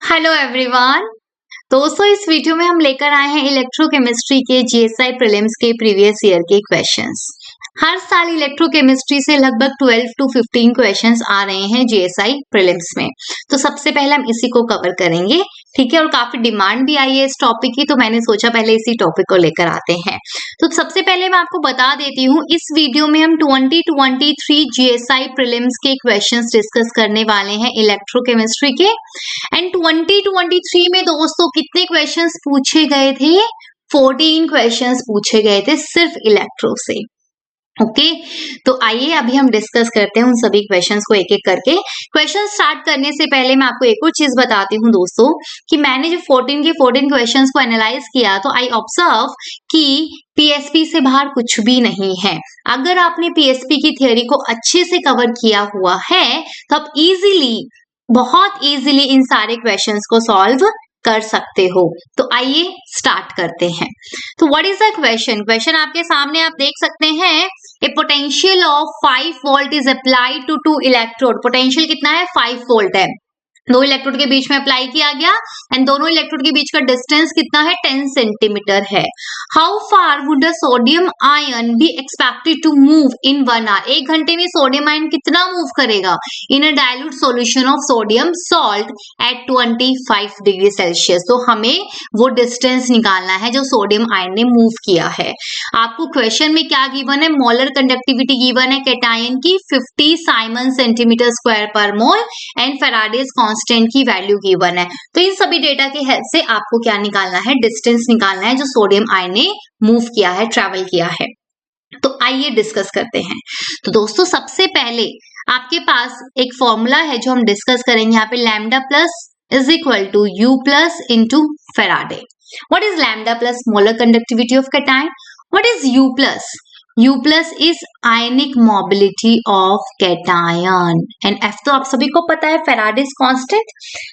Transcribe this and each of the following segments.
Hello everyone. दोस्तों इस video में हम लेकर आए हैं इलेक्ट्रोकेमिस्ट्री के जीएसआई प्रीलिम्स के प्रीवियस ईयर के क्वेश्चंस। हर साल इलेक्ट्रोकेमिस्ट्री से लगभग 12 टू 15 क्वेश्चंस आ रहे हैं जीएसआई प्रीलिम्स में। तो सबसे पहले हम इसी को कवर करेंगे, ठीक है। और काफी डिमांड भी आई है इस टॉपिक की, तो मैंने सोचा पहले इसी टॉपिक को लेकर आते हैं। तो सबसे पहले मैं आपको बता देती हूँ, इस वीडियो में हम 2023 जीएसआई प्रीलिम्स के क्वेश्चंस डिस्कस करने वाले हैं इलेक्ट्रोकेमिस्ट्री के। एंड 2023 में दोस्तों कितने क्वेश्चंस पूछे गए थे? 14 क्वेश्चंस पूछे गए थे सिर्फ इलेक्ट्रो से। ओके तो आइए अभी हम डिस्कस करते हैं उन सभी क्वेश्चंस को एक एक करके। क्वेश्चन स्टार्ट करने से पहले मैं आपको एक और चीज बताती हूँ दोस्तों, कि मैंने जो 14 क्वेश्चंस को एनालाइज किया तो आई ऑब्जर्व कि पीएसपी से बाहर कुछ भी नहीं है। अगर आपने पीएसपी की थ्योरी को अच्छे से कवर किया हुआ है तो आप बहुत इजीली इन सारे क्वेश्चंस को सॉल्व कर सकते हो। तो आइए स्टार्ट करते हैं। तो व्हाट इज द क्वेश्चन आपके सामने आप देख सकते हैं। A potential of 5 volt is applied to 2 electrode. Potential कितना है? 5 वोल्ट है, 2 इलेक्ट्रोड के बीच में अप्लाई किया गया एंड दोनों इलेक्ट्रोड के बीच का डिस्टेंस कितना है? 10 सेंटीमीटर है। How far would the sodium ion be expected to move in 1 hour. 1 घंटे में सोडियम आयन कितना मूव करेगा? In a dilute solution of sodium salt at 25 degree Celsius. तो हमें वो डिस्टेंस निकालना है जो सोडियम आयन ने मूव किया है। आपको क्वेश्चन में क्या गिवन है? मोलर कंडक्टिविटी गिवन है कैटायन की 50 Simon centimetre square per mole and Faraday's constant की वैल्यू गिवन है। तो इन सभी डेटा के हेल्प से आपको क्या निकालना है? डिस्टेंस निकालना है जो सोडियम आयन ने मूव किया है, ट्रैवल किया है। तो आइए डिस्कस करते हैं। तो दोस्तों सबसे पहले आपके पास एक फॉर्मूला है जो हम डिस्कस करेंगे यहाँ पे, lambda plus is equal to u plus into Faraday. What is lambda plus? Molar conductivity of cation. What is u plus? U plus is ionic mobility of cation and F तो आप सभी को पता है, Faraday's constant.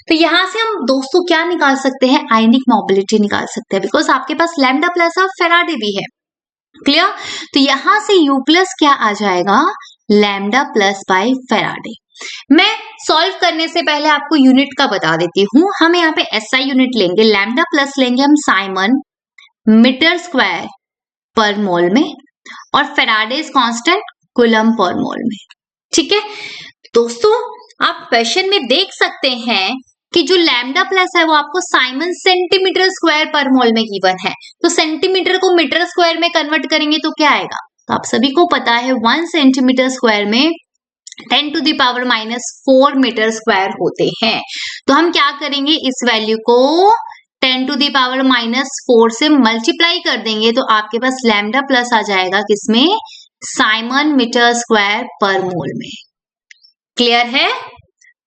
तो यहां से हम दोस्तों क्या निकाल सकते हैं? आयनिक मोबिलिटी निकाल सकते हैं, बिकॉज आपके पास लैम्डा प्लस और फेराडे भी है। क्लियर? तो यहां से U प्लस क्या आ जाएगा? Lambda plus by Faraday. मैं सॉल्व करने से पहले आपको यूनिट का बता देती हूँ। हम यहाँ पे SI यूनिट लेंगे, लैम्डा प्लस लेंगे हम साइमन मीटर स्क्वायर पर मोल में और फेराडेज कांस्टेंट कूलम पर मोल में। ठीक है दोस्तों, आप क्वेश्चन में देख सकते हैं कि जो लैम्डा प्लस है वो आपको साइमन सेंटीमीटर स्क्वायर पर मोल में गिवन है। तो सेंटीमीटर को मीटर स्क्वायर में कन्वर्ट करेंगे तो क्या आएगा? तो आप सभी को पता है 1 सेंटीमीटर स्क्वायर में 10 to the power -4 metre square होते हैं। तो हम क्या करेंगे? इस वैल्यू को 10 टू दी पावर -4 से मल्टीप्लाई कर देंगे तो आपके पास लैम्डा प्लस आ जाएगा किसमें? साइमन मीटर स्क्वायर पर मोल में। क्लियर है?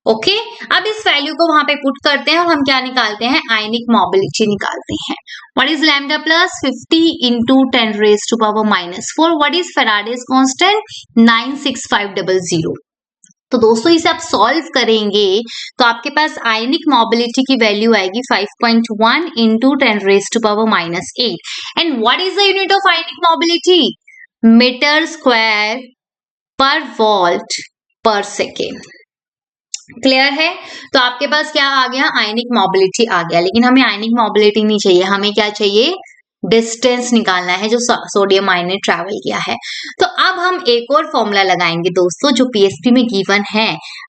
ओके अब इस वैल्यू को वहां पे पुट करते हैं और हम क्या निकालते हैं? आयनिक मोबिलिटी निकालते हैं। What is lambda plus? 50 into 10 raise to power -4। What is Faraday's constant? 96500। तो दोस्तों इसे आप सॉल्व करेंगे तो आपके पास आयनिक मोबिलिटी की वैल्यू आएगी 5.1 into 10 raise to power -8। And what is the unit of ionic mobility? Metre square per volt per second. Clear है? तो आपके पास क्या आ गया? आयनिक मोबिलिटी आ गया। लेकिन हमें आयनिक मोबिलिटी नहीं चाहिए, हमें क्या चाहिए? डिस्टेंस निकालना है जो सोडियम आयन ने ट्रैवल किया है। तो अब हम एक और फॉर्मूला लगाएंगे दोस्तों जो पीएसपी में गिवन है।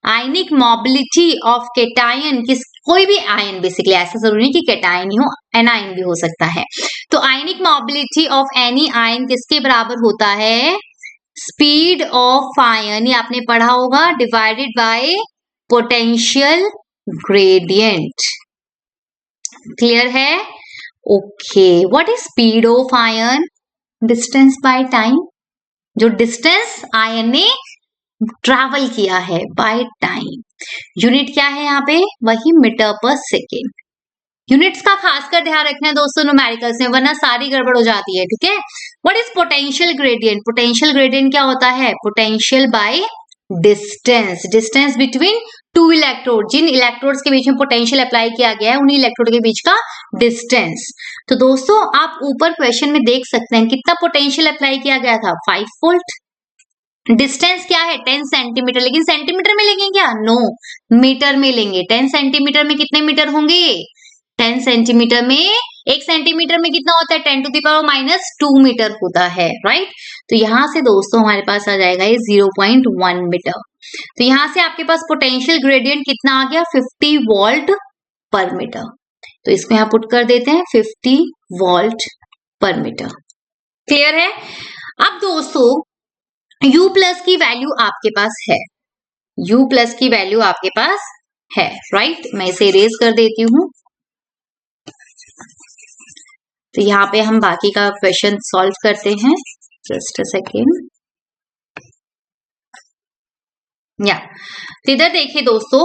आयनिक मोबिलिटी ऑफ कैटायन, किस कोई भी आयन, बेसिकली ऐसा जरूरी नहीं कि कैटायन ही हो, एनायन भी हो सकता है। तो आयनिक मोबिलिटी ऑफ एनी आयन किसके बराबर होता है? स्पीड ऑफ आयन, ये आपने पढ़ा होगा, divided by potential gradient. Clear है? Okay what is speed of ion? Distance by time, जो डिस्टेंस आयन ने ट्रैवल किया है बाय टाइम। यूनिट क्या है यहाँ पे? वही मीटर पर सेकेंड। यूनिट्स का खासकर ध्यान रखना है दोस्तों न्यूमेरिकल्स में, वरना सारी गड़बड़ हो जाती है। ठीक है? What is potential gradient? Potential gradient क्या होता है? Potential by distance, distance between 2 electrode, जिन इलेक्ट्रोड्स के बीच में पोटेंशियल अप्लाई किया गया है उन्हीं इलेक्ट्रोड के बीच का डिस्टेंस। तो दोस्तों आप ऊपर क्वेश्चन में देख सकते हैं कितना पोटेंशियल अप्लाई किया गया था? 5 वोल्ट। डिस्टेंस क्या है 10 सेंटीमीटर, लेकिन सेंटीमीटर में लेंगे क्या? नो, मीटर में लेंगे। 10 सेंटीमीटर में कितने मीटर होंगे? 10 सेंटीमीटर में, 1 सेंटीमीटर में कितना होता है? 10 टू द पावर -2 मीटर होता है, राइट। तो यहां से दोस्तों हमारे पास आ जाएगा ये 0.1 मीटर। तो यहां से आपके पास पोटेंशियल ग्रेडियंट कितना आ गया? 50 वोल्ट पर मीटर। तो इसको यहाँ पुट कर देते हैं 50 वोल्ट पर मीटर। क्लियर है? अब दोस्तों U प्लस की वैल्यू आपके पास है, U प्लस की वैल्यू आपके पास है, राइट। मैं इसे इरेज कर देती हूँ। तो यहाँ पे हम बाकी का क्वेश्चन सॉल्व करते हैं। Just a second. या तो इधर देखिए दोस्तों,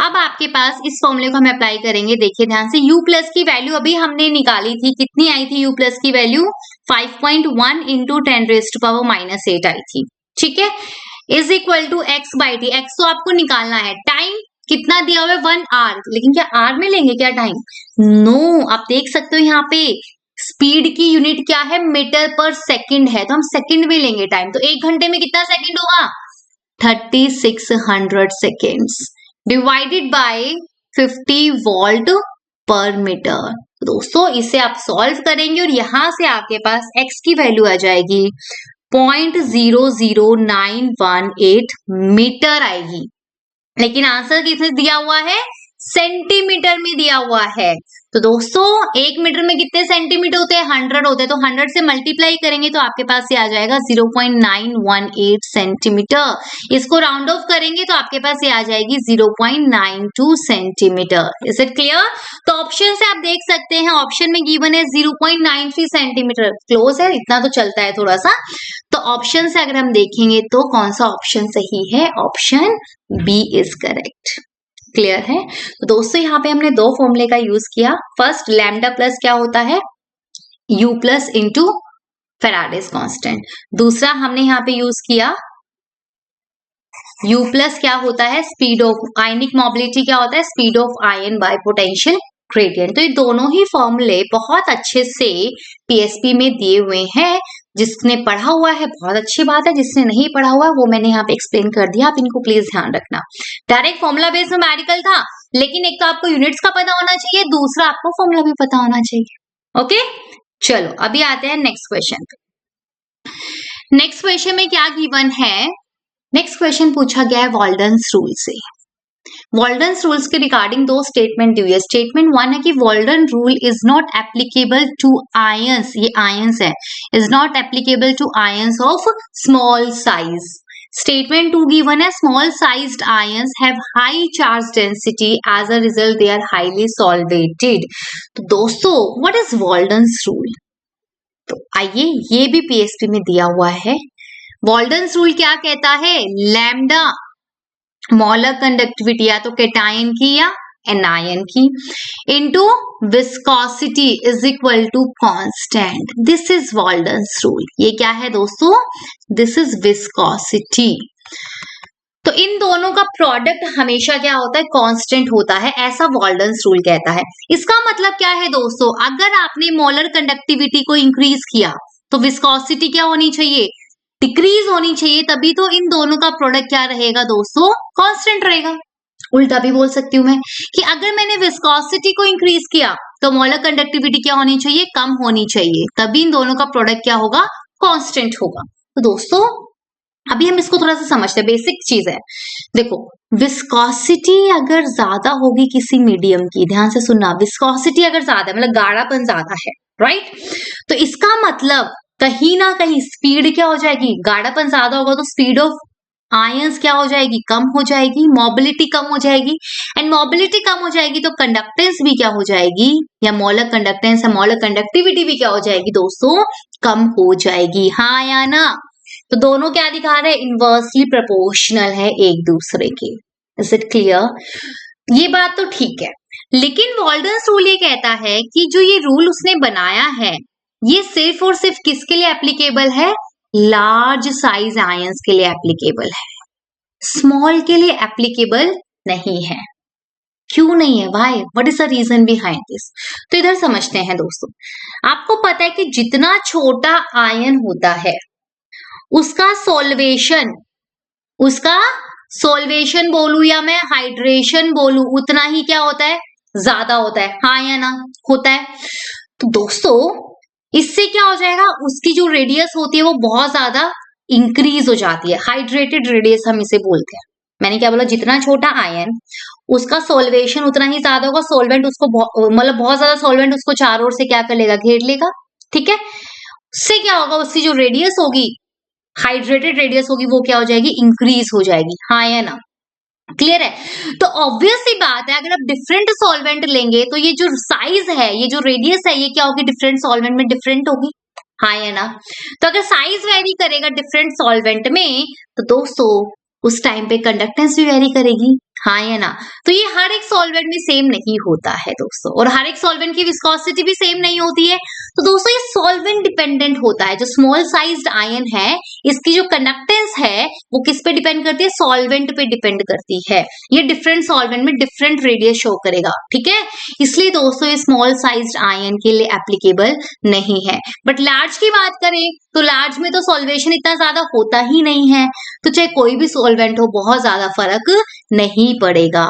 अब आपके पास इस फॉर्मूले को हम अप्लाई करेंगे। देखिए ध्यान से, U प्लस की वैल्यू अभी हमने निकाली थी, कितनी आई थी U प्लस की वैल्यू? 5.1 इंटू 10⁻⁸ आई थी, ठीक है। Is equal to x/t, x तो आपको निकालना है। टाइम कितना दिया हुआ है? 1 आवर, लेकिन क्या आर में लेंगे क्या टाइम? नो, आप देख सकते हो यहाँ पे स्पीड की यूनिट क्या है? मीटर पर सेकंड है, तो हम सेकंड में लेंगे टाइम। तो 1 घंटे में कितना सेकंड होगा? 3600 सेकेंड्स डिवाइडेड बाय 50 वोल्ट पर मीटर। दोस्तों इसे आप सॉल्व करेंगे और यहां से आपके पास x की वैल्यू आ जाएगी 0.00918 मीटर आएगी। लेकिन आंसर किसने दिया हुआ है? सेंटीमीटर में दिया हुआ है। तो दोस्तों 1 मीटर में कितने सेंटीमीटर होते हैं? 100 होते हैं। तो 100 से मल्टीप्लाई करेंगे तो आपके पास ये आ जाएगा 0.918 सेंटीमीटर। इसको राउंड ऑफ करेंगे तो आपके पास ये आ जाएगी 0.92 सेंटीमीटर। Is it clear? तो ऑप्शन से आप देख सकते हैं, ऑप्शन में गिवन है 0.93 सेंटीमीटर, क्लोज है, इतना तो चलता है थोड़ा सा। तो ऑप्शन से अगर हम देखेंगे तो कौन सा ऑप्शन सही है? Option B is correct. Clear है? तो दोस्तों यहाँ पे हमने 2 फॉर्मूले का यूज किया। फर्स्ट लैम्डा प्लस क्या होता है? U plus into Faraday's constant. दूसरा हमने यहाँ पे यूज किया U प्लस क्या होता है? स्पीड ऑफ आयनिक मोबिलिटी क्या होता है? Speed of ion bye potential gradient. तो ये दोनों ही फॉर्मूले बहुत अच्छे से पीएसपी में दिए हुए हैं। जिसने पढ़ा हुआ है बहुत अच्छी बात है, जिसने नहीं पढ़ा हुआ वो मैंने यहाँ पे एक्सप्लेन कर दिया, आप इनको प्लीज ध्यान रखना। डायरेक्ट फॉर्मूला बेस्ड न्यूमेरिकल था, लेकिन एक तो आपको यूनिट्स का पता होना चाहिए, दूसरा आपको फॉर्मूला भी पता होना चाहिए। ओके, चलो अभी आते हैं नेक्स्ट क्वेश्चन पे। नेक्स्ट क्वेश्चन में क्या गिवन है? नेक्स्ट क्वेश्चन पूछा गया है वॉल्डन्स रूल से। वॉल्डन्स रूल्स के रिगार्डिंग 2 स्टेटमेंट दी हुई है। स्टेटमेंट 1 है कि Walden rule is not applicable to ions, ये आयंस है, is not applicable to ions of small size. Statement 2 given है small sized ions have high charge density, as a result they are highly solvated. तो दोस्तों what is Walden's rule? तो आइए, ये भी PSP में दिया हुआ है। वॉल्डन्स रूल क्या कहता है? लैम्डा मोलर कंडक्टिविटी या तो कैटायन की या एनायन की into viscosity is equal to constant. This is Walden's rule. ये क्या है दोस्तों? This is viscosity. तो इन दोनों का प्रोडक्ट हमेशा क्या होता है? कांस्टेंट होता है, ऐसा वॉल्डन्स रूल कहता है। इसका मतलब क्या है दोस्तों? अगर आपने मोलर कंडक्टिविटी को इंक्रीज किया तो विस्कोसिटी क्या होनी चाहिए? डिक्रीज होनी चाहिए, तभी तो इन दोनों का प्रोडक्ट क्या रहेगा दोस्तों? कांस्टेंट रहेगा। उल्टा भी बोल सकती हूं मैं कि अगर मैंने विस्कोसिटी को इंक्रीज किया तो मोलर कंडक्टिविटी क्या होनी चाहिए? कम होनी चाहिए, तभी इन दोनों का प्रोडक्ट क्या होगा? कांस्टेंट होगा। तो दोस्तों अभी हम इसको थोड़ा सा समझते हैं, बेसिक चीज है। देखो विस्कोसिटी अगर ज्यादा होगी किसी मीडियम की, ध्यान से सुनना, विस्कोसिटी अगर ज्यादा मतलब गाढ़ापन ज्यादा है, राइट, तो इसका मतलब कहीं ना कहीं स्पीड क्या हो जाएगी? गाढ़ापन ज्यादा होगा तो स्पीड ऑफ आयंस क्या हो जाएगी? कम हो जाएगी, मोबिलिटी कम हो जाएगी, एंड मोबिलिटी कम हो जाएगी तो कंडक्टेंस भी क्या हो जाएगी? या मोलर कंडक्टेंस या मोलर कंडक्टिविटी भी क्या हो जाएगी दोस्तों? कम हो जाएगी। हाँ या ना? तो दोनों क्या दिखा रहे हैं? इनवर्सली प्रोपोर्शनल है एक दूसरे के। Is it clear? ये बात तो ठीक है, लेकिन वॉल्डन्स रूल ये कहता है कि जो ये रूल उसने बनाया है ये सिर्फ और सिर्फ किसके लिए एप्लीकेबल है? लार्ज साइज आयंस के लिए एप्लीकेबल है, स्मॉल के लिए एप्लीकेबल नहीं है। क्यों नहीं है? Why? What is the reason behind this? तो इधर समझते हैं दोस्तों। आपको पता है कि जितना छोटा आयन होता है उसका सोल्वेशन बोलू या मैं हाइड्रेशन बोलू, उतना ही क्या होता है, ज्यादा होता है, हाँ या ना, होता है। तो दोस्तों इससे क्या हो जाएगा, उसकी जो रेडियस होती है वो बहुत ज्यादा इंक्रीज हो जाती है, हाइड्रेटेड रेडियस हम इसे बोलते हैं। मैंने क्या बोला, जितना छोटा आयन उसका सोल्वेशन उतना ही ज्यादा होगा, सोल्वेंट उसको मतलब बहुत ज्यादा सोल्वेंट उसको चारों ओर से क्या कर लेगा, घेर लेगा, ठीक है। उससे क्या होगा, उसकी जो रेडियस होगी, हाइड्रेटेड रेडियस होगी, वो क्या हो जाएगी, इंक्रीज हो जाएगी, हाँ या ना, क्लियर है। तो ऑब्वियस सी बात है, अगर आप डिफरेंट सॉल्वेंट लेंगे तो ये जो साइज है, ये जो रेडियस है, ये क्या होगी, डिफरेंट सॉल्वेंट में डिफरेंट होगी, हाँ या ना। तो अगर साइज वेरी करेगा डिफरेंट सॉल्वेंट में, तो दोस्तों उस टाइम पे कंडक्टेंस भी वेरी करेगी, हाँ या ना। तो ये हर एक सॉल्वेंट में सेम नहीं होता है दोस्तों, और हर एक सॉल्वेंट की विस्कोसिटी भी सेम नहीं होती है। तो दोस्तों ये सॉल्वेंट डिपेंडेंट होता है। जो स्मॉल साइज्ड आयन है, इसकी जो कंडक्टेंस है वो किस पे डिपेंड करती है, सॉल्वेंट पे डिपेंड करती है। ये डिफरेंट सॉल्वेंट में डिफरेंट रेडियस शो करेगा, ठीक है। इसलिए दोस्तों ये स्मॉल साइज्ड आयन के लिए एप्लीकेबल नहीं है। बट लार्ज की बात करें तो लार्ज में तो सॉल्वेशन इतना ज्यादा होता ही नहीं है, तो चाहे कोई भी सॉल्वेंट हो बहुत ज्यादा फर्क नहीं पड़ेगा।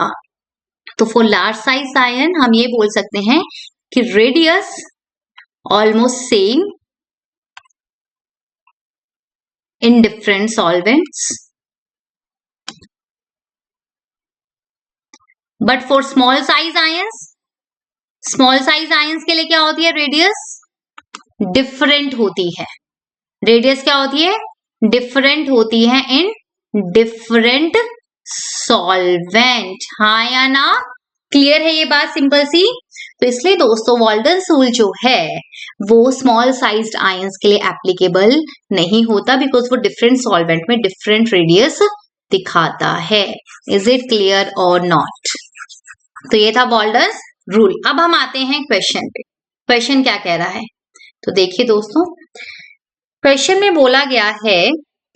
तो फॉर लार्ज साइज आयन हम ये बोल सकते हैं कि radius almost same in different solvents, but for small size ions के लिए क्या होती है, रेडियस डिफरेंट होती है। रेडियस क्या होती है, डिफरेंट होती है इन डिफरेंट सॉल्वेंट, हाँ या ना, क्लियर है ये बात सिंपल सी। तो इसलिए दोस्तों वॉल्टन्स रूल जो है वो स्मॉल साइज्ड आयंस के लिए एप्लीकेबल नहीं होता, बिकॉज वो डिफरेंट सॉल्वेंट में डिफरेंट रेडियस दिखाता है। इज इट क्लियर और नॉट। तो ये था वॉल्टन्स रूल। अब हम आते हैं क्वेश्चन पे। क्वेश्चन क्या कह रहा है, तो देखिए दोस्तों, क्वेश्चन में बोला गया है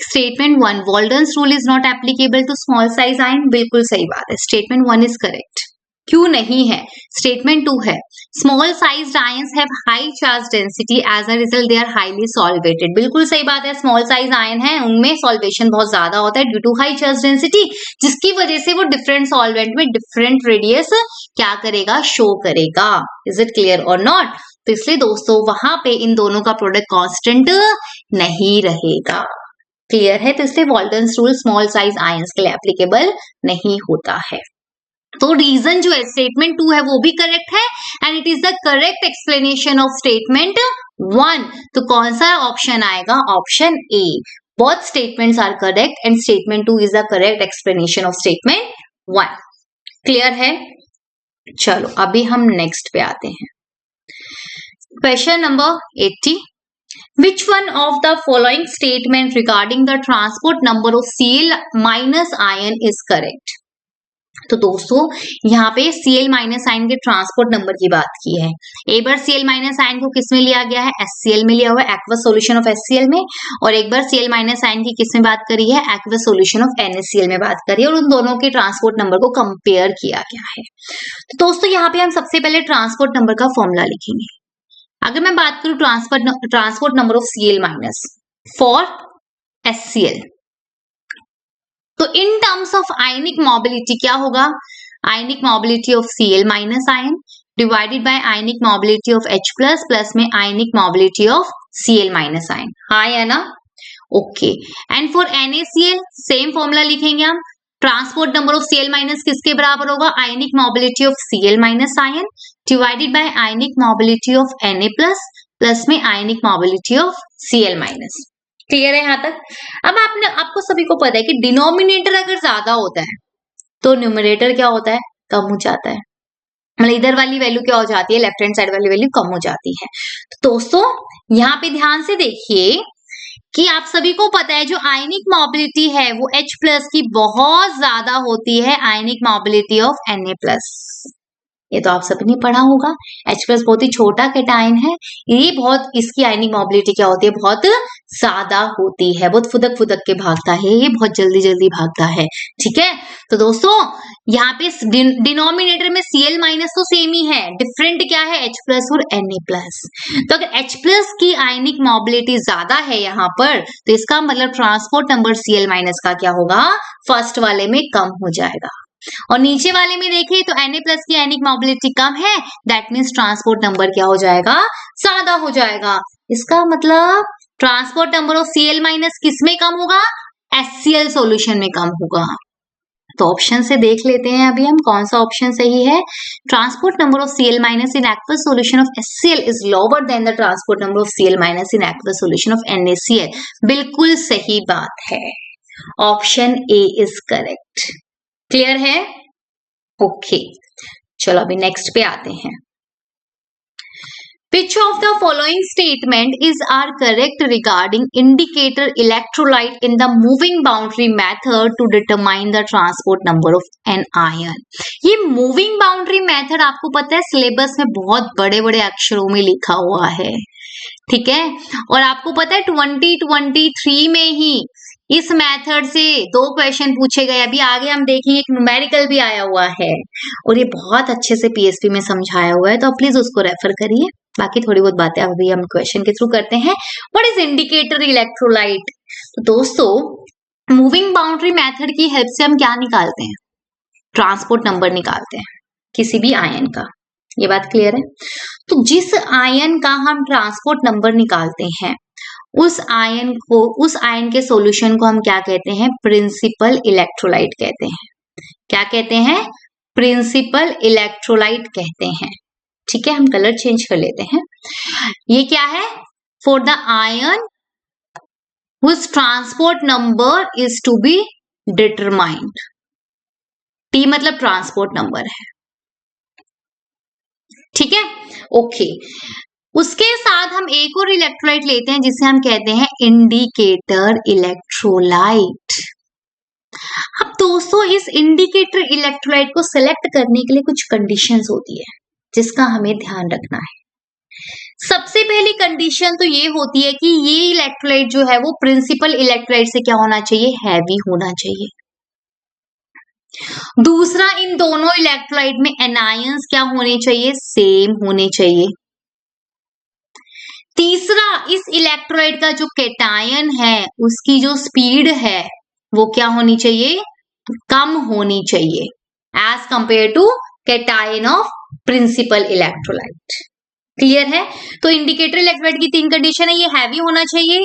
statement 1 Walden's rule is not applicable to small size ion. बिल्कुल सही बात है, स्टेटमेंट 1 इज करेक्ट। क्यों नहीं है, स्टेटमेंट 2 है small sized ions have high charge density, as a result they are highly solvated. बिल्कुल सही बात है, स्मॉल साइज आयन है उनमें सॉल्वेशन बहुत ज्यादा होता है due to high charge density, जिसकी वजह से वो डिफरेंट सॉल्वेंट में डिफरेंट रेडियस क्या करेगा, शो करेगा। इज इट क्लियर और नॉट। तो इसलिए दोस्तों वहां पे इन दोनों का प्रोडक्ट कांस्टेंट नहीं रहेगा, क्लियर है। तो इसलिए वॉल्टन्स रूल स्मॉल साइज आयंस के लिए एप्लीकेबल नहीं होता है। तो रीजन जो है स्टेटमेंट 2 है वो भी करेक्ट है, and it is the correct explanation of statement 1। तो कौन सा ऑप्शन आएगा, option A. Both statements are correct and statement 2 is the correct explanation of statement 1। Clear है। चलो अभी हम नेक्स्ट पे आते हैं। Question number 80, which one of the following statement regarding the transport number of Cl minus ion is correct। तो दोस्तों यहाँ पे Cl माइनस आयन के ट्रांसपोर्ट नंबर की बात की है। एक बार Cl माइनस आयन को किस में लिया गया है, HCl में लिया हुआ है, एक्वस सॉल्यूशन ऑफ HCl में, और एक बार Cl माइनस आयन की किस में बात करी है, एक्वस सॉल्यूशन ऑफ NaCl में बात करी है, और उन दोनों के ट्रांसपोर्ट नंबर को कंपेयर किया गया है। तो दोस्तों यहाँ पे हम सबसे पहले ट्रांसपोर्ट नंबर का फॉर्मूला लिखेंगे। अगर मैं बात करूं transport number of Cl minus for HCl, तो in terms of ionic mobility क्या होगा, ionic mobility of Cl minus ion divided by ionic mobility of H plus plus में ionic mobility of Cl minus ion, हाँ या ना, okay. And for NaCl same formula लिखेंगे हम। Transport number of Cl minus किसके बराबर होगा, ionic mobility of Cl minus ion divided by ionic mobility of Na plus plus में ionic mobility of Cl minus. Clear है यहाँ तक। अब आपको सभी को पता है कि डिनोमिनेटर अगर ज्यादा होता है तो न्यूमरेटर क्या होता है, कम हो जाता है, मतलब इधर वाली वैल्यू क्या हो जाती है, लेफ्ट हैंड साइड वाली वैल्यू कम हो जाती है। तो दोस्तों यहाँ पे ध्यान से देखिए कि आप सभी को पता है जो आयनिक मोबिलिटी है वो H प्लस की बहुत ज्यादा होती है आयनिक मोबिलिटी ऑफ Na प्लस। ये तो आप सभी ने पढ़ा होगा। H प्लस बहुत ही छोटा कैटायन है, ये बहुत इसकी आयनिक मोबिलिटी क्या होती है, बहुत ज्यादा होती है, बहुत फुदक फुदक के भागता है, ये बहुत जल्दी जल्दी भागता है, ठीक है। तो दोस्तों यहाँ पे डिनोमिनेटर में Cl माइनस तो सेम ही है, डिफरेंट क्या है H प्लस और Na प्लस। तो अगर H प्लस की आयनिक मोबिलिटी ज्यादा है यहाँ पर, तो इसका मतलब ट्रांसपोर्ट नंबर Cl माइनस का क्या होगा, फर्स्ट वाले में कम हो जाएगा। और नीचे वाले में देखिए तो Na प्लस की आयनिक मोबिलिटी कम है, दैट मीन्स ट्रांसपोर्ट नंबर क्या हो जाएगा, ज्यादा हो जाएगा। इसका मतलब transport number of Cl minus किस में कम होगा, HCl सॉल्यूशन में कम होगा। तो ऑप्शन से देख लेते हैं अभी हम कौन सा ऑप्शन सही है। Transport number of Cl minus in aqueous solution of HCl is lower than the transport number of Cl minus in aqueous solution of NaCl। बिल्कुल सही बात है, option A is correct. Clear है? ओके, चलो अभी next पे आते हैं। Which of the following statement is are correct regarding indicator electrolyte in the moving boundary method to determine the transport number of an ion? ये moving boundary method आपको पता है सिलेबस में बहुत बड़े बड़े अक्षरों में लिखा हुआ है, ठीक है। और आपको पता है 2023 में ही इस मेथड से 2 क्वेश्चन पूछे गए। अभी आगे हम देखेंगे एक न्यूमेरिकल भी आया हुआ है और ये बहुत अच्छे से पीएसपी में समझाया हुआ है, तो प्लीज उसको रेफर करिए। बाकी थोड़ी बहुत बातें अभी हम क्वेश्चन के थ्रू करते हैं। What is indicator electrolyte? तो दोस्तों मूविंग बाउंड्री मेथड की हेल्प से हम क्या निकालते हैं, ट्रांसपोर्ट नंबर निकालते हैं किसी भी आयन का। ये बात क्लियर है? तो जिस आयन का हम ट्रांसपोर्ट नंबर निकालते हैं उस आयन के सॉल्यूशन को हम क्या कहते हैं, प्रिंसिपल इलेक्ट्रोलाइट कहते हैं। क्या कहते हैं? प्रिंसिपल इलेक्ट्रोलाइट कहते हैं। ठीक है, हम कलर चेंज कर लेते हैं। ये क्या है? For the ion whose transport number is to be determined. T मतलब ट्रांसपोर्ट नंबर है, ठीक है, ओके। उसके साथ हम एक और इलेक्ट्रोलाइट लेते हैं जिसे हम कहते हैं इंडिकेटर इलेक्ट्रोलाइट। अब दोस्तों इस इंडिकेटर इलेक्ट्रोलाइट को सिलेक्ट करने के लिए कुछ कंडीशंस होती है जिसका हमें ध्यान रखना है। सबसे पहली कंडीशन तो ये होती है कि ये इलेक्ट्रोलाइट जो है वो प्रिंसिपल इलेक्ट्रोलाइट से क्या होना चाहिए, हैवी होना चाहिए। दूसरा, इन दोनों इलेक्ट्रोलाइट में एनायंस क्या होने चाहिए, सेम होने चाहिए। तीसरा, इस इलेक्ट्रोलाइट का जो कैटायन है उसकी जो स्पीड है वो क्या होनी चाहिए, कम होनी चाहिए as compare to cation of principal electrolyte. Clear है? तो इंडिकेटर इलेक्ट्रोलाइट की 3 कंडीशन है, ये हैवी होना चाहिए,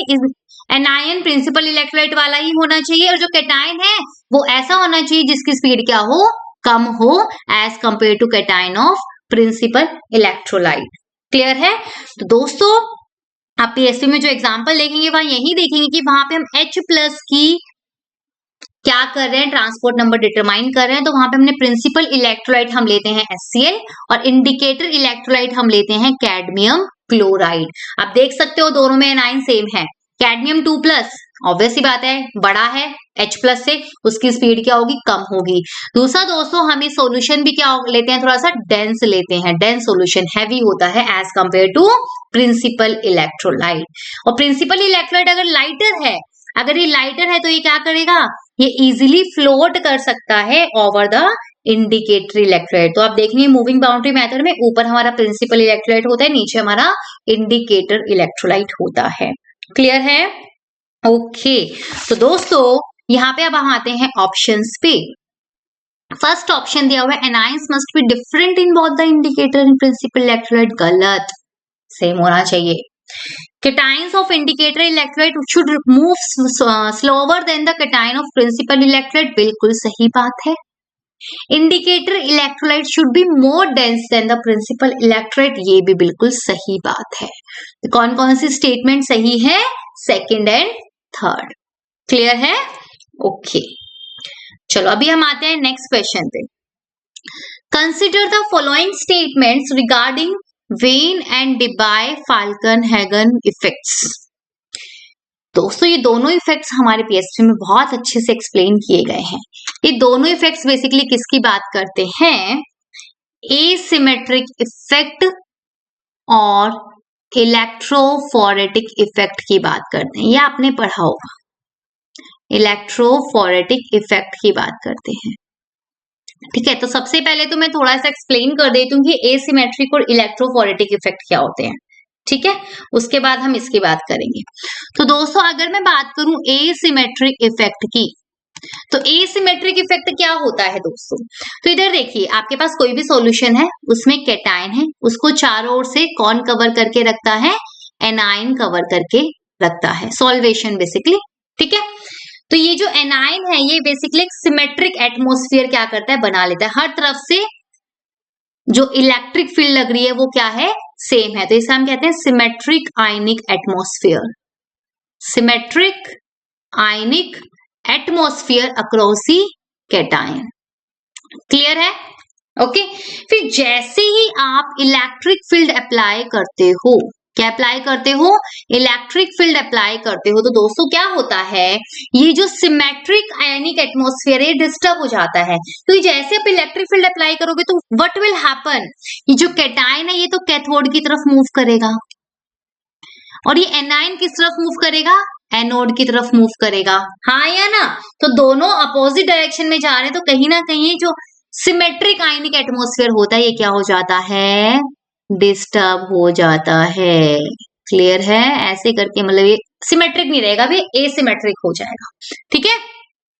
एनायन प्रिंसिपल इलेक्ट्रोलाइट वाला ही होना चाहिए, और जो कैटायन है वो ऐसा होना चाहिए जिसकी स्पीड क्या हो, कम हो as compare to cation of principal electrolyte. Clear है? तो दोस्तों आप पीएसपी में जो एग्जांपल देखेंगे वहां यही देखेंगे कि वहां पे हम H प्लस की क्या कर रहे हैं, ट्रांसपोर्ट नंबर डिटरमाइन कर रहे हैं। तो वहां पे हमने प्रिंसिपल इलेक्ट्रोलाइट हम लेते हैं HCl और इंडिकेटर इलेक्ट्रोलाइट हम लेते हैं कैडमियम क्लोराइड। आप देख सकते हो दोनों में एनायन सेम है। कैडमियम 2 प्लस ऑब्वियस सी बात है, बड़ा है H प्लस से, उसकी स्पीड क्या होगी, कम होगी। दूसरा दोस्तों हम इस सोल्यूशन भी क्या लेते हैं, थोड़ा सा डेंस लेते हैं, डेंस सोल्यूशन हैवी होता है as compare to principal electrolyte. और प्रिंसिपल इलेक्ट्रोलाइट अगर लाइटर है, अगर ये लाइटर है तो ये क्या करेगा, ये इजीली फ्लोट कर सकता है ओवर द इंडिकेटर इलेक्ट्रोलाइट। तो आप देखेंगे मूविंग बाउंड्री मेथड में ऊपर हमारा प्रिंसिपल इलेक्ट्रोलाइट होता है, नीचे हमारा इंडिकेटर इलेक्ट्रोलाइट होता है। क्लियर है? ओके, तो दोस्तों यहाँ पे अब हम आते हैं ऑप्शंस पे। फर्स्ट ऑप्शन दिया हुआ है anions must be different in both the indicator and principal electrolyte. गलत, सेम होना चाहिए। Cations of indicator electrolyte should move slower than the cation of principal electrolyte। बिल्कुल सही बात है। Indicator electrolyte should be more dense than the principal electrolyte. ये भी बिल्कुल सही बात है। तो कौन कौन सी स्टेटमेंट सही है, सेकंड एंड थर्ड। क्लियर है? ओके, चलो अभी हम आते हैं नेक्स्ट क्वेश्चन पे। Consider the following statements regarding Wien and Debye Falkenhagen effects. दोस्तों ये दोनों इफेक्ट्स हमारे पीएसपी में बहुत अच्छे से एक्सप्लेन किए गए हैं। ये दोनों इफेक्ट्स बेसिकली किसकी बात करते हैं, एसिमेट्रिक इफेक्ट और इलेक्ट्रोफोरेटिक इफेक्ट की बात करते हैं। ये आपने पढ़ा होगा, इलेक्ट्रोफोरेटिक इफेक्ट की बात करते हैं। ठीक है, तो सबसे पहले तो मैं थोड़ा सा एक्सप्लेन कर देती हूँ कि एसिमेट्रिक और इलेक्ट्रोफोरेटिक इफेक्ट क्या होते हैं। ठीक है, उसके बाद हम इसकी बात करेंगे। तो दोस्तों अगर मैं बात करूं एसिमेट्रिक इफेक्ट की, तो एसिमेट्रिक इफेक्ट क्या होता है दोस्तों? तो इधर देखिए, आपके पास कोई भी सॉल्यूशन है, उसमें कैटायन है, उसको चारों ओर से कौन कवर करके रखता है? एनायन कवर करके रखता है, सॉल्वेशन बेसिकली। ठीक है, तो ये जो एनायन है ये बेसिकली एक सिमेट्रिक एटमॉस्फेयर क्या करता है? बना लेता है। हर तरफ से जो इलेक्ट्रिक फील्ड लग रही है वो क्या है? सेम है। तो इसे हम कहते हैं symmetric ionic atmosphere, symmetric ionic atmosphere across the cation. Clear है? ओके। फिर जैसे ही आप इलेक्ट्रिक फील्ड अप्लाई करते हो, क्या अप्लाई करते हो? इलेक्ट्रिक फील्ड अप्लाई करते हो, तो दोस्तों क्या होता है? ये जो सिमेट्रिक आयनिक एटमॉस्फेयर है डिस्टर्ब हो जाता है। तो जैसे आप इलेक्ट्रिक फील्ड अप्लाई करोगे तो व्हाट विल हैपन? ये जो कैटायन है ये तो कैथोड की तरफ मूव करेगा, और ये एनायन किस तरफ मूव करेगा? एनोड की तरफ मूव करेगा। हाँ या ना? तो दोनों अपोजिट डायरेक्शन में जा रहे हैं, तो कहीं ना कहीं जो सिमेट्रिक आयनिक एटमॉस्फेयर होता है ये क्या हो जाता है? डिस्टर्ब हो जाता है। क्लियर है? ऐसे करके मतलब ये सिमेट्रिक नहीं रहेगा, भी एसिमेट्रिक हो जाएगा। ठीक है,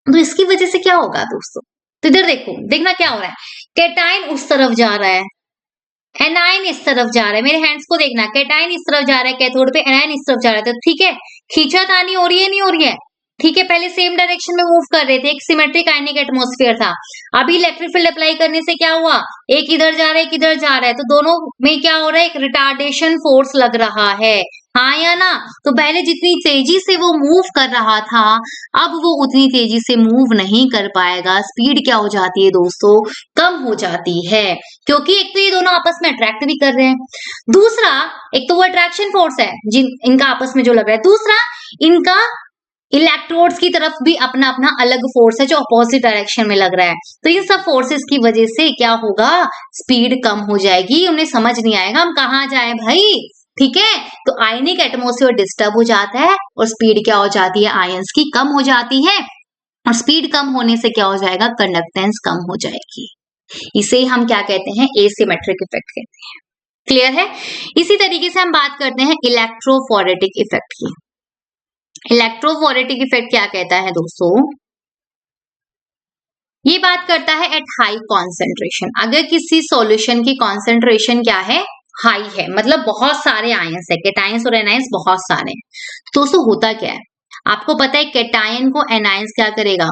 तो इसकी वजह से क्या होगा दोस्तों? तो इधर देखो, देखना क्या हो रहा है। कैटायन उस तरफ जा रहा है, एनायन इस तरफ जा रहा है। मेरे हैंड्स को देखना, कैटायन इस तरफ जा रहा है कैथोड पे, एनायन इस तरफ जा रहा है। तो ठीक है, खींचातानी हो रही है, नहीं हो रही है? ठीक है, पहले सेम डायरेक्शन में मूव कर रहे थे, एक सिमेट्रिक आयनिक एटमॉस्फेयर था। अभी इलेक्ट्रिक फील्ड अप्लाई करने से क्या हुआ? एक इधर जा रहा है, एक इधर जा रहा है, तो दोनों में क्या हो रहा है? एक रिटार्डेशन फोर्स लग रहा है। हाँ या ना? तो पहले जितनी तेजी से वो मूव कर रहा था, अब वो उतनी तेजी से मूव नहीं कर पाएगा। स्पीड क्या हो जाती है दोस्तों? कम हो जाती है, क्योंकि एक तो ये दोनों आपस में अट्रैक्ट भी कर रहे हैं, दूसरा एक तो वो अट्रैक्शन फोर्स है जिन इनका आपस में जो लग रहा है, दूसरा इनका इलेक्ट्रोड्स की तरफ भी अपना अपना अलग फोर्स है जो अपोजिट डायरेक्शन में लग रहा है। तो इन सब फोर्सेस की वजह से क्या होगा? स्पीड कम हो जाएगी, उन्हें समझ नहीं आएगा हम कहाँ जाए भाई। ठीक है, तो आयनिक एटमॉस्फेयर डिस्टर्ब हो जाता है और स्पीड क्या हो जाती है? आयंस की कम हो जाती है, और स्पीड कम होने से क्या हो जाएगा? कंडक्टेंस कम हो जाएगी। इसे हम क्या कहते हैं? एसिमेट्रिक इफेक्ट कहते हैं। क्लियर है? इसी तरीके से हम बात करते हैं इलेक्ट्रोफोरेटिक इफेक्ट की। इलेक्ट्रोफोरेटिक इफेक्ट क्या कहता है दोस्तों? ये बात करता है एट हाई कॉन्सेंट्रेशन। अगर किसी सॉल्यूशन की कॉन्सेंट्रेशन क्या है? हाई है, मतलब बहुत सारे आयंस है, कैटायंस और एनायंस बहुत सारे हैं। तो दोस्तों होता क्या है? आपको पता है कैटायन को एनायंस क्या करेगा?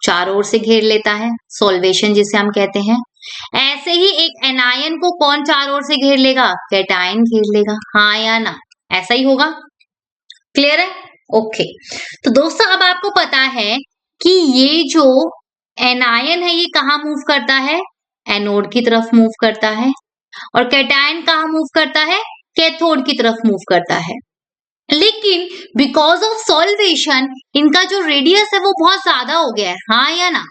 चारों ओर से घेर लेता है, सॉल्वेशन जिसे हम कहते हैं। ऐसे ही एक एनायन को कौन चारों ओर से घेर लेगा? कैटायन घेर लेगा। हाँ या ना? ऐसा ही होगा। क्लियर है? ओके। तो दोस्तों अब आपको पता है कि ये जो एनायन है ये कहाँ मूव करता है? एनोड की तरफ मूव करता है, और कैटायन कहाँ मूव करता है? कैथोड की तरफ मूव करता है। लेकिन बिकॉज ऑफ सॉल्वेशन इनका जो रेडियस है वो बहुत ज्यादा हो गया है। हाँ या ना?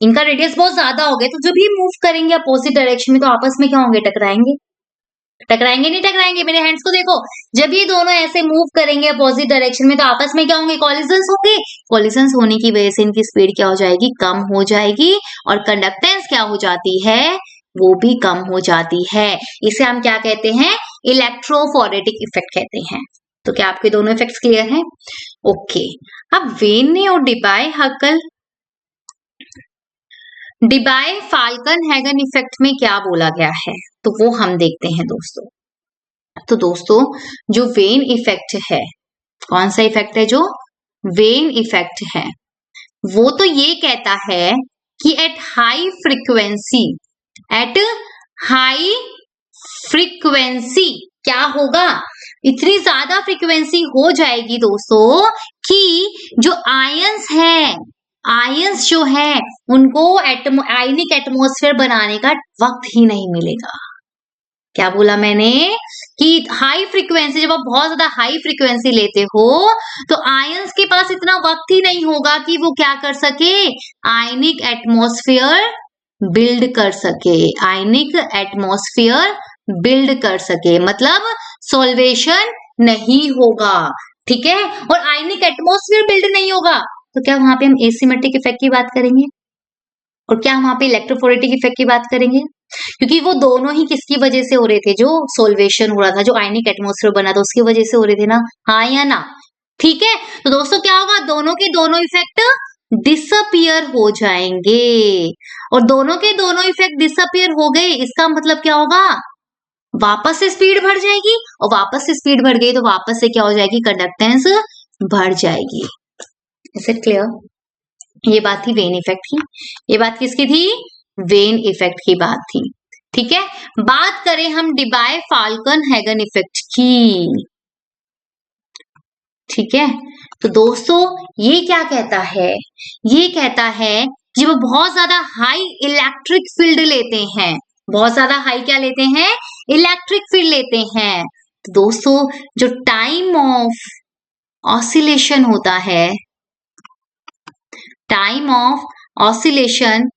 इनका रेडियस बहुत ज्यादा हो गया, तो जब ये मूव करेंगे अपोजिट डायरेक्शन में तो आपस में क्या होंगे? टकराएंगे। टकराएंगे नहीं टकराएंगे? मेरे हैंड्स को देखो, जब ये दोनों ऐसे मूव करेंगे अपोजिट डायरेक्शन में तो आपस में क्या होंगे? कॉलिजन्स होंगे। कॉलिजन्स होने की वजह से इनकी स्पीड क्या हो जाएगी? कम हो जाएगी, और कंडक्टेंस क्या हो जाती है? वो भी कम हो जाती है। इसे हम क्या कहते हैं? इलेक्ट्रोफोरेटिक इफेक्ट कहते हैं। तो क्या आपके दोनों इफेक्ट्स क्लियर हैं? ओके। अब वेन ने और Debye Hückel Debye Falkenhagen effect में क्या बोला गया है, तो वो हम देखते हैं दोस्तों। तो दोस्तों जो वेन इफेक्ट है, कौन सा इफेक्ट है? जो वेन इफेक्ट है वो तो ये कहता है कि एट हाई फ्रीक्वेंसी क्या होगा? इतनी ज्यादा फ्रीक्वेंसी हो जाएगी दोस्तों कि जो आयंस है, आयंस जो है उनको आयनिक एटमॉस्फेयर बनाने का वक्त ही नहीं मिलेगा। क्या बोला मैंने? कि हाई फ्रीक्वेंसी, जब आप बहुत ज्यादा हाई फ्रीक्वेंसी लेते हो तो आयंस के पास इतना वक्त ही नहीं होगा कि वो क्या कर सके? आयनिक एटमॉस्फेयर बिल्ड कर सके, आयनिक एटमॉस्फेयर बिल्ड कर सके, मतलब सॉल्वेशन नहीं होगा। ठीक है, और आयनिक एटमॉस्फेयर बिल्ड नहीं होगा तो क्या वहां पे हम एसिमेट्रिक इफेक्ट की बात करेंगे? और क्या हम वहां पे इलेक्ट्रोफोरेटिक इफेक्ट की बात करेंगे? क्योंकि वो दोनों ही किसकी वजह से हो रहे थे, जो सोल्वेशन हो रहा था, जो आयनिक एटमॉस्फेयर बना था उसकी वजह से हो रहे थे ना, हाँ या ना? ठीक है, तो दोस्तों क्या होगा, दोनों के दोनों इफेक्ट डिसअपियर हो जाएंगे, और दोनों के दोनों इफेक्ट डिसअपियर हो गए, इसका मतलब क्या होगा, वापस से स्पीड बढ़ जाएगी, और वापस से स्पीड बढ़ गई तो वापस से क्या हो जाएगी, कंडक्टेंस बढ़ जाएगी। Is it clear? ये बात थी वेन इफेक्ट की। ये बात किसकी थी? वेन इफेक्ट की बात थी। ठीक है, बात करें हम डिबाय फाल्कन हैगन इफेक्ट की। ठीक है, तो दोस्तों ये क्या कहता है, ये कहता है जब वो बहुत ज्यादा हाई इलेक्ट्रिक फील्ड लेते हैं, बहुत ज्यादा हाई क्या लेते हैं, इलेक्ट्रिक फील्ड लेते हैं, तो दोस्तों जो टाइम ऑफ ऑसिलेशन होता है, टाइम ऑफ ऑसिलेशन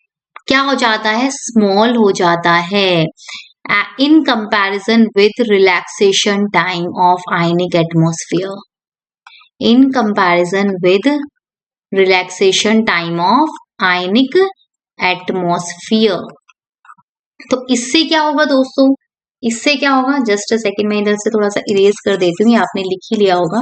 क्या हो जाता है, स्मॉल हो जाता है in comparison with relaxation time of ionic atmosphere, in comparison with relaxation time of ionic atmosphere. तो इससे क्या होगा दोस्तों, इससे क्या होगा, जस्ट अ सेकेंड, मैं इधर से थोड़ा सा इरेज कर देती हूँ, आपने लिख ही लिया होगा।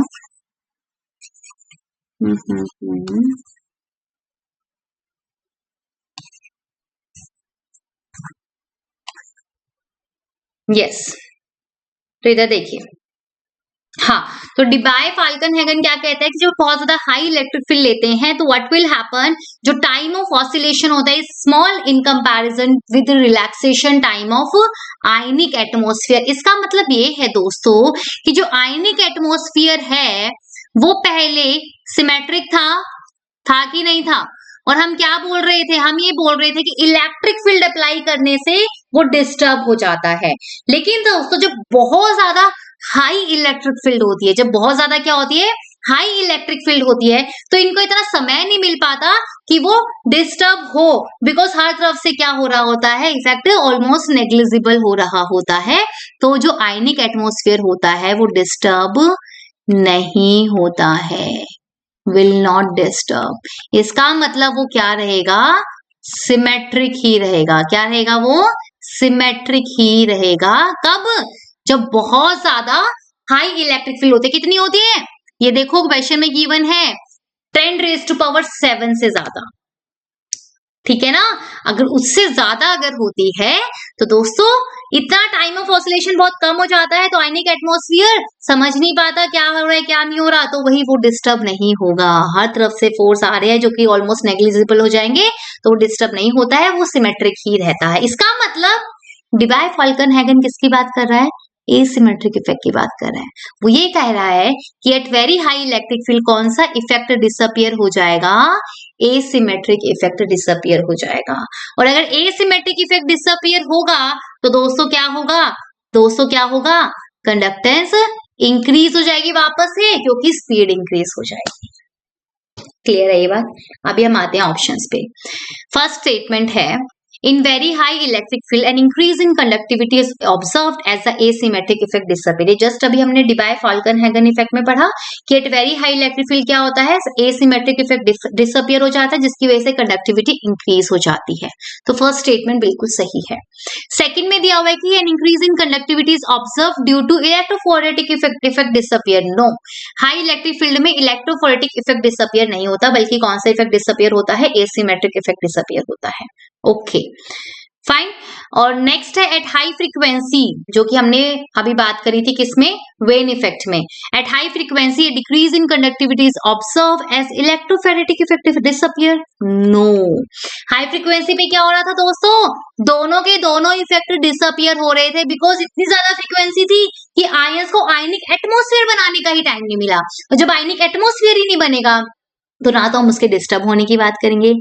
यस, तो इधर देखिए, हाँ, तो डिबाय फाल्कन हैगन क्या कहता है कि जो बहुत ज्यादा हाई इलेक्ट्रिक फील्ड लेते हैं तो व्हाट विल हैपन, जो टाइम ऑफ ऑसिलेशन होता है small in comparison with relaxation time of ionic atmosphere. इसका मतलब ये है दोस्तों कि जो आयनिक एटमॉस्फेयर है वो पहले सिमेट्रिक था कि नहीं था, और हम क्या बोल रहे थे, हम ये बोल रहे थे कि इलेक्ट्रिक फील्ड अप्लाई करने से वो डिस्टर्ब हो जाता है। लेकिन दोस्तों जब बहुत ज्यादा हाई इलेक्ट्रिक फील्ड होती है, जब बहुत ज्यादा क्या होती है, हाई इलेक्ट्रिक फील्ड होती है, तो इनको इतना समय नहीं मिल पाता कि वो डिस्टर्ब हो, बिकॉज हर तरफ से क्या हो रहा होता है, इफेक्ट ऑलमोस्ट नेग्लिजिबल हो रहा होता है, तो जो आयनिक एटमॉस्फेयर होता है वो डिस्टर्ब नहीं होता है, विल नॉट डिस्टर्ब। इसका मतलब वो क्या रहेगा, सिमेट्रिक ही रहेगा। क्या रहेगा वो, सिमेट्रिक ही रहेगा। कब, जब बहुत ज्यादा हाई इलेक्ट्रिक फील्ड होती है, कितनी होती है, ये देखो क्वेश्चन में गिवन है 10⁻⁷ से ज्यादा, ठीक है ना, अगर उससे ज्यादा अगर होती है तो दोस्तों इतना टाइम ऑफ ऑसिलेशन बहुत कम हो जाता है, तो आयनिक एटमॉस्फेयर समझ नहीं पाता क्या हो रहा है क्या नहीं हो रहा, तो वही वो डिस्टर्ब नहीं होगा। हर तरफ से फोर्स आ रहे हैं जो कि ऑलमोस्ट नेग्लिजिबल हो जाएंगे, तो वो डिस्टर्ब नहीं होता है, वो सिमेट्रिक ही रहता है। इसका मतलब डिबाय फाल्कन हैगन किसकी बात कर रहा है, एसिमेट्रिक इफेक्ट की बात कर रहा है। वो ये कह रहा है कि at very high electric field कौन सा इफेक्ट डिसअपियर हो जाएगा, एसिमेट्रिक इफेक्ट डिसअपियर हो जाएगा। और अगर एसिमेट्रिक इफेक्ट डिसअपियर होगा तो दोस्तों क्या होगा, दोस्तों क्या होगा, कंडक्टेंस इंक्रीज हो जाएगी वापस से, क्योंकि स्पीड इंक्रीज हो जाएगी। क्लियर है ये बात? अभी हम आते हैं ऑप्शंस पे। फर्स्ट स्टेटमेंट है, in very high electric field an increase in conductivity is observed as the asymmetric effect disappear। Just अभी हमने डिबाय फाल्कन हैगन इफेक्ट में पढ़ा कि at very high electric field क्या होता है, एसिमेट्रिक इफेक्ट डिसअपियर हो जाता है, जिसकी वजह से कंडक्टिविटी इंक्रीज हो जाती है। तो फर्स्ट स्टेटमेंट बिल्कुल सही है। सेकंड में दिया हुआ है कि an increase in conductivity is observe due to electrophoretic effect disappear. No, high electric field में इलेक्ट्रोफोरेटिक इफेक्ट डिसअपियर नहीं होता, बल्कि कौन सा इफेक्ट डिसअपियर होता है, एसिमेट्रिक इफेक्ट डिसअपियर होता है। Okay fine. और नेक्स्ट है एट हाई फ्रीक्वेंसी, जो कि हमने अभी बात करी थी किसमें, वेन इफेक्ट में। At high frequency decrease in conductivity is observe as electrophoretic effect disappear. No, high frequency पे क्या हो रहा था दोस्तों, दोनों के दोनों इफेक्ट डिसअपियर हो रहे थे, बिकॉज इतनी ज्यादा फ्रीक्वेंसी थी कि आयंस को आयनिक एटमॉस्फेयर बनाने का ही टाइम नहीं मिला, और जब आयनिक एटमॉस्फेयर ही नहीं बनेगा तो ना तो हम उसके डिस्टर्ब होने की बात करेंगे,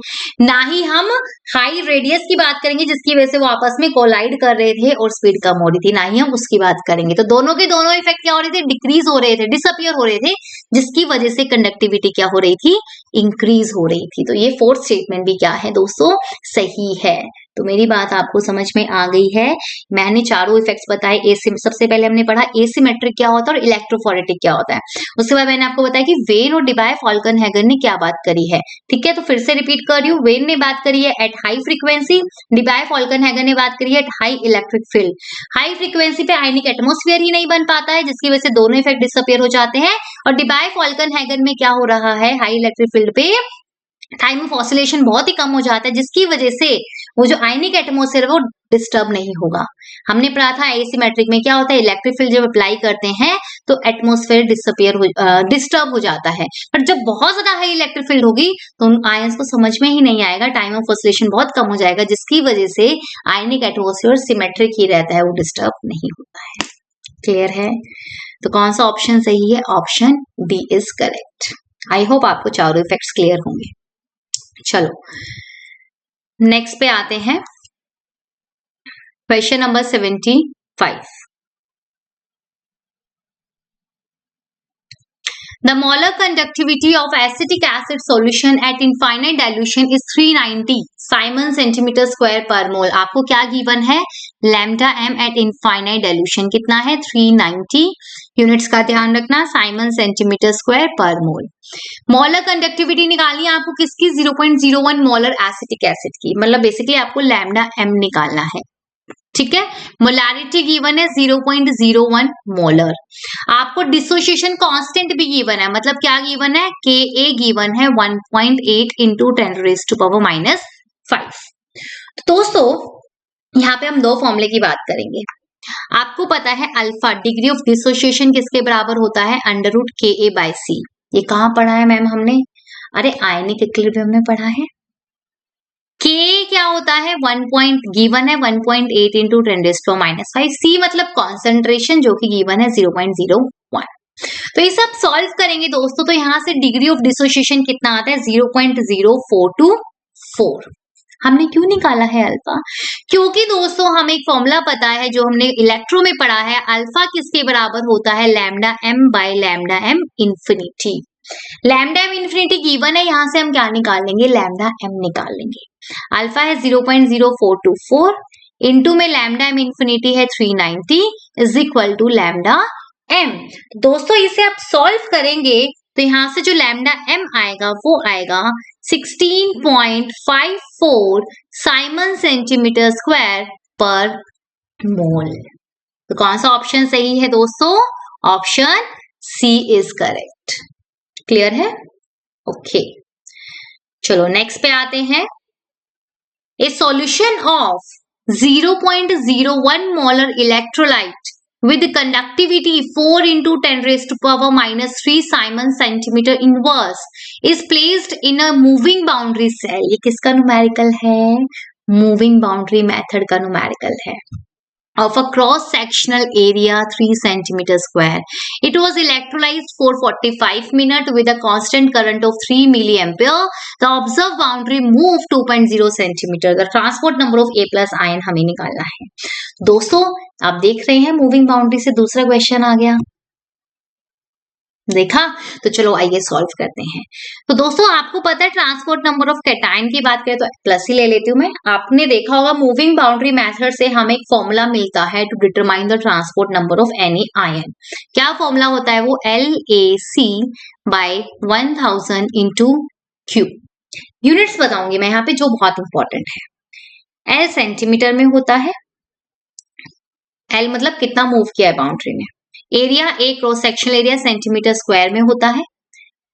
ना ही हम हाई रेडियस की बात करेंगे जिसकी वजह से वो आपस में कोलाइड कर रहे थे और स्पीड कम हो रही थी, ना ही हम उसकी बात करेंगे। तो दोनों के दोनों इफेक्ट क्या हो रहे थे, डिक्रीज हो रहे थे, डिसअपियर हो रहे थे, जिसकी वजह से कंडक्टिविटी क्या हो रही थी, इंक्रीज हो रही थी। तो ये फोर्थ स्टेटमेंट भी क्या है दोस्तों, सही है। तो मेरी बात आपको समझ में आ गई है। मैंने चारों इफेक्ट्स बताए। सबसे पहले हमने पढ़ा एसिमेट्रिक क्या होता है और इलेक्ट्रोफोरेटिक क्या होता है। उसके बाद मैंने आपको बताया कि वेन और डिबाय फाल्कनहेगन ने क्या बात करी है। ठीक है, तो फिर से रिपीट कर रही हूँ। वेन ने बात करी है एट हाई फ्रीक्वेंसी, डिबाय फाल्कनहेगन ने बात करी है at high electric field. High frequency पे आयनिक एटमोस्फेयर ही नहीं बन पाता है, जिसकी वजह से दोनों इफेक्ट डिसअपियर हो जाते हैं। और डिबाय फाल्कनहेगन में क्या हो रहा है, हाई इलेक्ट्रिक फील्ड पे टाइम ऑफ ऑसिलेशन बहुत ही कम हो जाता है, जिसकी वजह से वो जो आयनिक एटमोस्फेयर है वो डिस्टर्ब नहीं होगा। हमने पढ़ा था एसिमेट्रिक में क्या होता है, इलेक्ट्रिक फील्ड जब अप्लाई करते हैं तो एटमोस्फेयर डिस्टर्ब हो जाता है। पर जब बहुत ज्यादा हाई इलेक्ट्रिक फील्ड होगी तो उन आयंस को समझ में ही नहीं आएगा, टाइम ऑफ ऑसिलेशन बहुत कम हो जाएगा, जिसकी वजह से आयनिक एटमोस्फेयर सिमेट्रिक ही रहता है, वो डिस्टर्ब नहीं होता है। क्लियर है? तो कौन सा ऑप्शन सही है? Option D is correct. I hope आपको चारों इफेक्ट्स क्लियर होंगे। चलो नेक्स्ट पे आते हैं, question number 75। The molar conductivity of acetic acid solution at infinite dilution is 390 Simon centimeter square per mole। आपको क्या गिवन है? Lambda m at infinite dilution कितना है? 390 यूनिट्स का ध्यान रखना, साइमन सेंटीमीटर स्क्वायर पर मोल। मोलर कंडक्टिविटी निकालनी है आपको किसकी? 0.01 मोलर एसिटिक एसिड की, मतलब बेसिकली आपको लैम्डा m निकालना है। ठीक है, मोलारिटी गिवन है 0.01 मोलर। आपको डिसोसिएशन कांस्टेंट भी गिवन है, मतलब क्या गिवन है? Ka गिवन है 1.8 इंटू 10⁻⁻⁵। तो दोस्तों यहाँ पे हम दो फॉर्मूले की बात करेंगे। आपको पता है अल्फा डिग्री ऑफ डिसोसिएशन किसके बराबर होता है? √Ka/c। ये कहाँ पढ़ा है मैम हमने? अरे आयनिक इक्विलिब्रियम में पढ़ा है। K क्या होता है? 1 गिवन है 1.8 इंटू 10⁻⁵। C मतलब कॉन्सेंट्रेशन जो कि गिवन है 0.01। तो ये सब सॉल्व करेंगे दोस्तों, तो यहाँ से डिग्री ऑफ डिसोसिएशन कितना आता है? 0.0424। हमने क्यों निकाला है अल्फा? क्योंकि दोस्तों हमें एक फॉर्मूला पता है जो हमने इलेक्ट्रो में पढ़ा है, अल्फा किसके बराबर होता है? Lambda m by lambda m infinity. Lambda m infinity given है, यहाँ से हम क्या निकाल लेंगे? लैम्डा m निकाल लेंगे। अल्फा है 0.0424 इंटू में लैम्डा m इंफिनिटी है 390 is equal to lambda m। दोस्तों इसे आप सॉल्व करेंगे तो यहाँ से जो लैम्डा m आएगा वो आएगा 16.54 साइमन सेंटीमीटर स्क्वायर पर मोल। तो कौन सा ऑप्शन सही है दोस्तों? Option C is correct. Clear है? ओके चलो नेक्स्ट पे आते हैं। A solution of 0.01 molar electrolyte with conductivity 4 into 10⁻⁻³ Simon centimeter inverse is placed in a moving boundary cell। ये किसका न्यूमेरिकल है? मूविंग बाउंड्री मेथड का न्यूमेरिकल है। of a cross sectional area 3 centimeter square. It was electrolyzed for 45 minutes with a constant current of 3 milliampere. The observed boundary moved 2.0 centimeter. The transport number of A plus ion हमें निकालना है। दोस्तों आप देख रहे हैं moving boundary से दूसरा क्वेश्चन आ गया, देखा? तो चलो आइए सॉल्व करते हैं। तो दोस्तों आपको पता है ट्रांसपोर्ट नंबर ऑफ कैटायन की बात करें तो प्लस ही ले लेती हूँ मैं। आपने देखा होगा मूविंग बाउंड्री मेथड से हमें एक फॉर्मूला मिलता है to determine the transport number of any ion. क्या फॉर्मूला होता है वो? LAC/1000 into Q। यूनिट्स बताऊंगी मैं यहाँ पे जो बहुत इंपॉर्टेंट है। L सेंटीमीटर में होता है, L मतलब कितना मूव किया है बाउंड्री में। Area A cross sectional area centimetre square में होता है।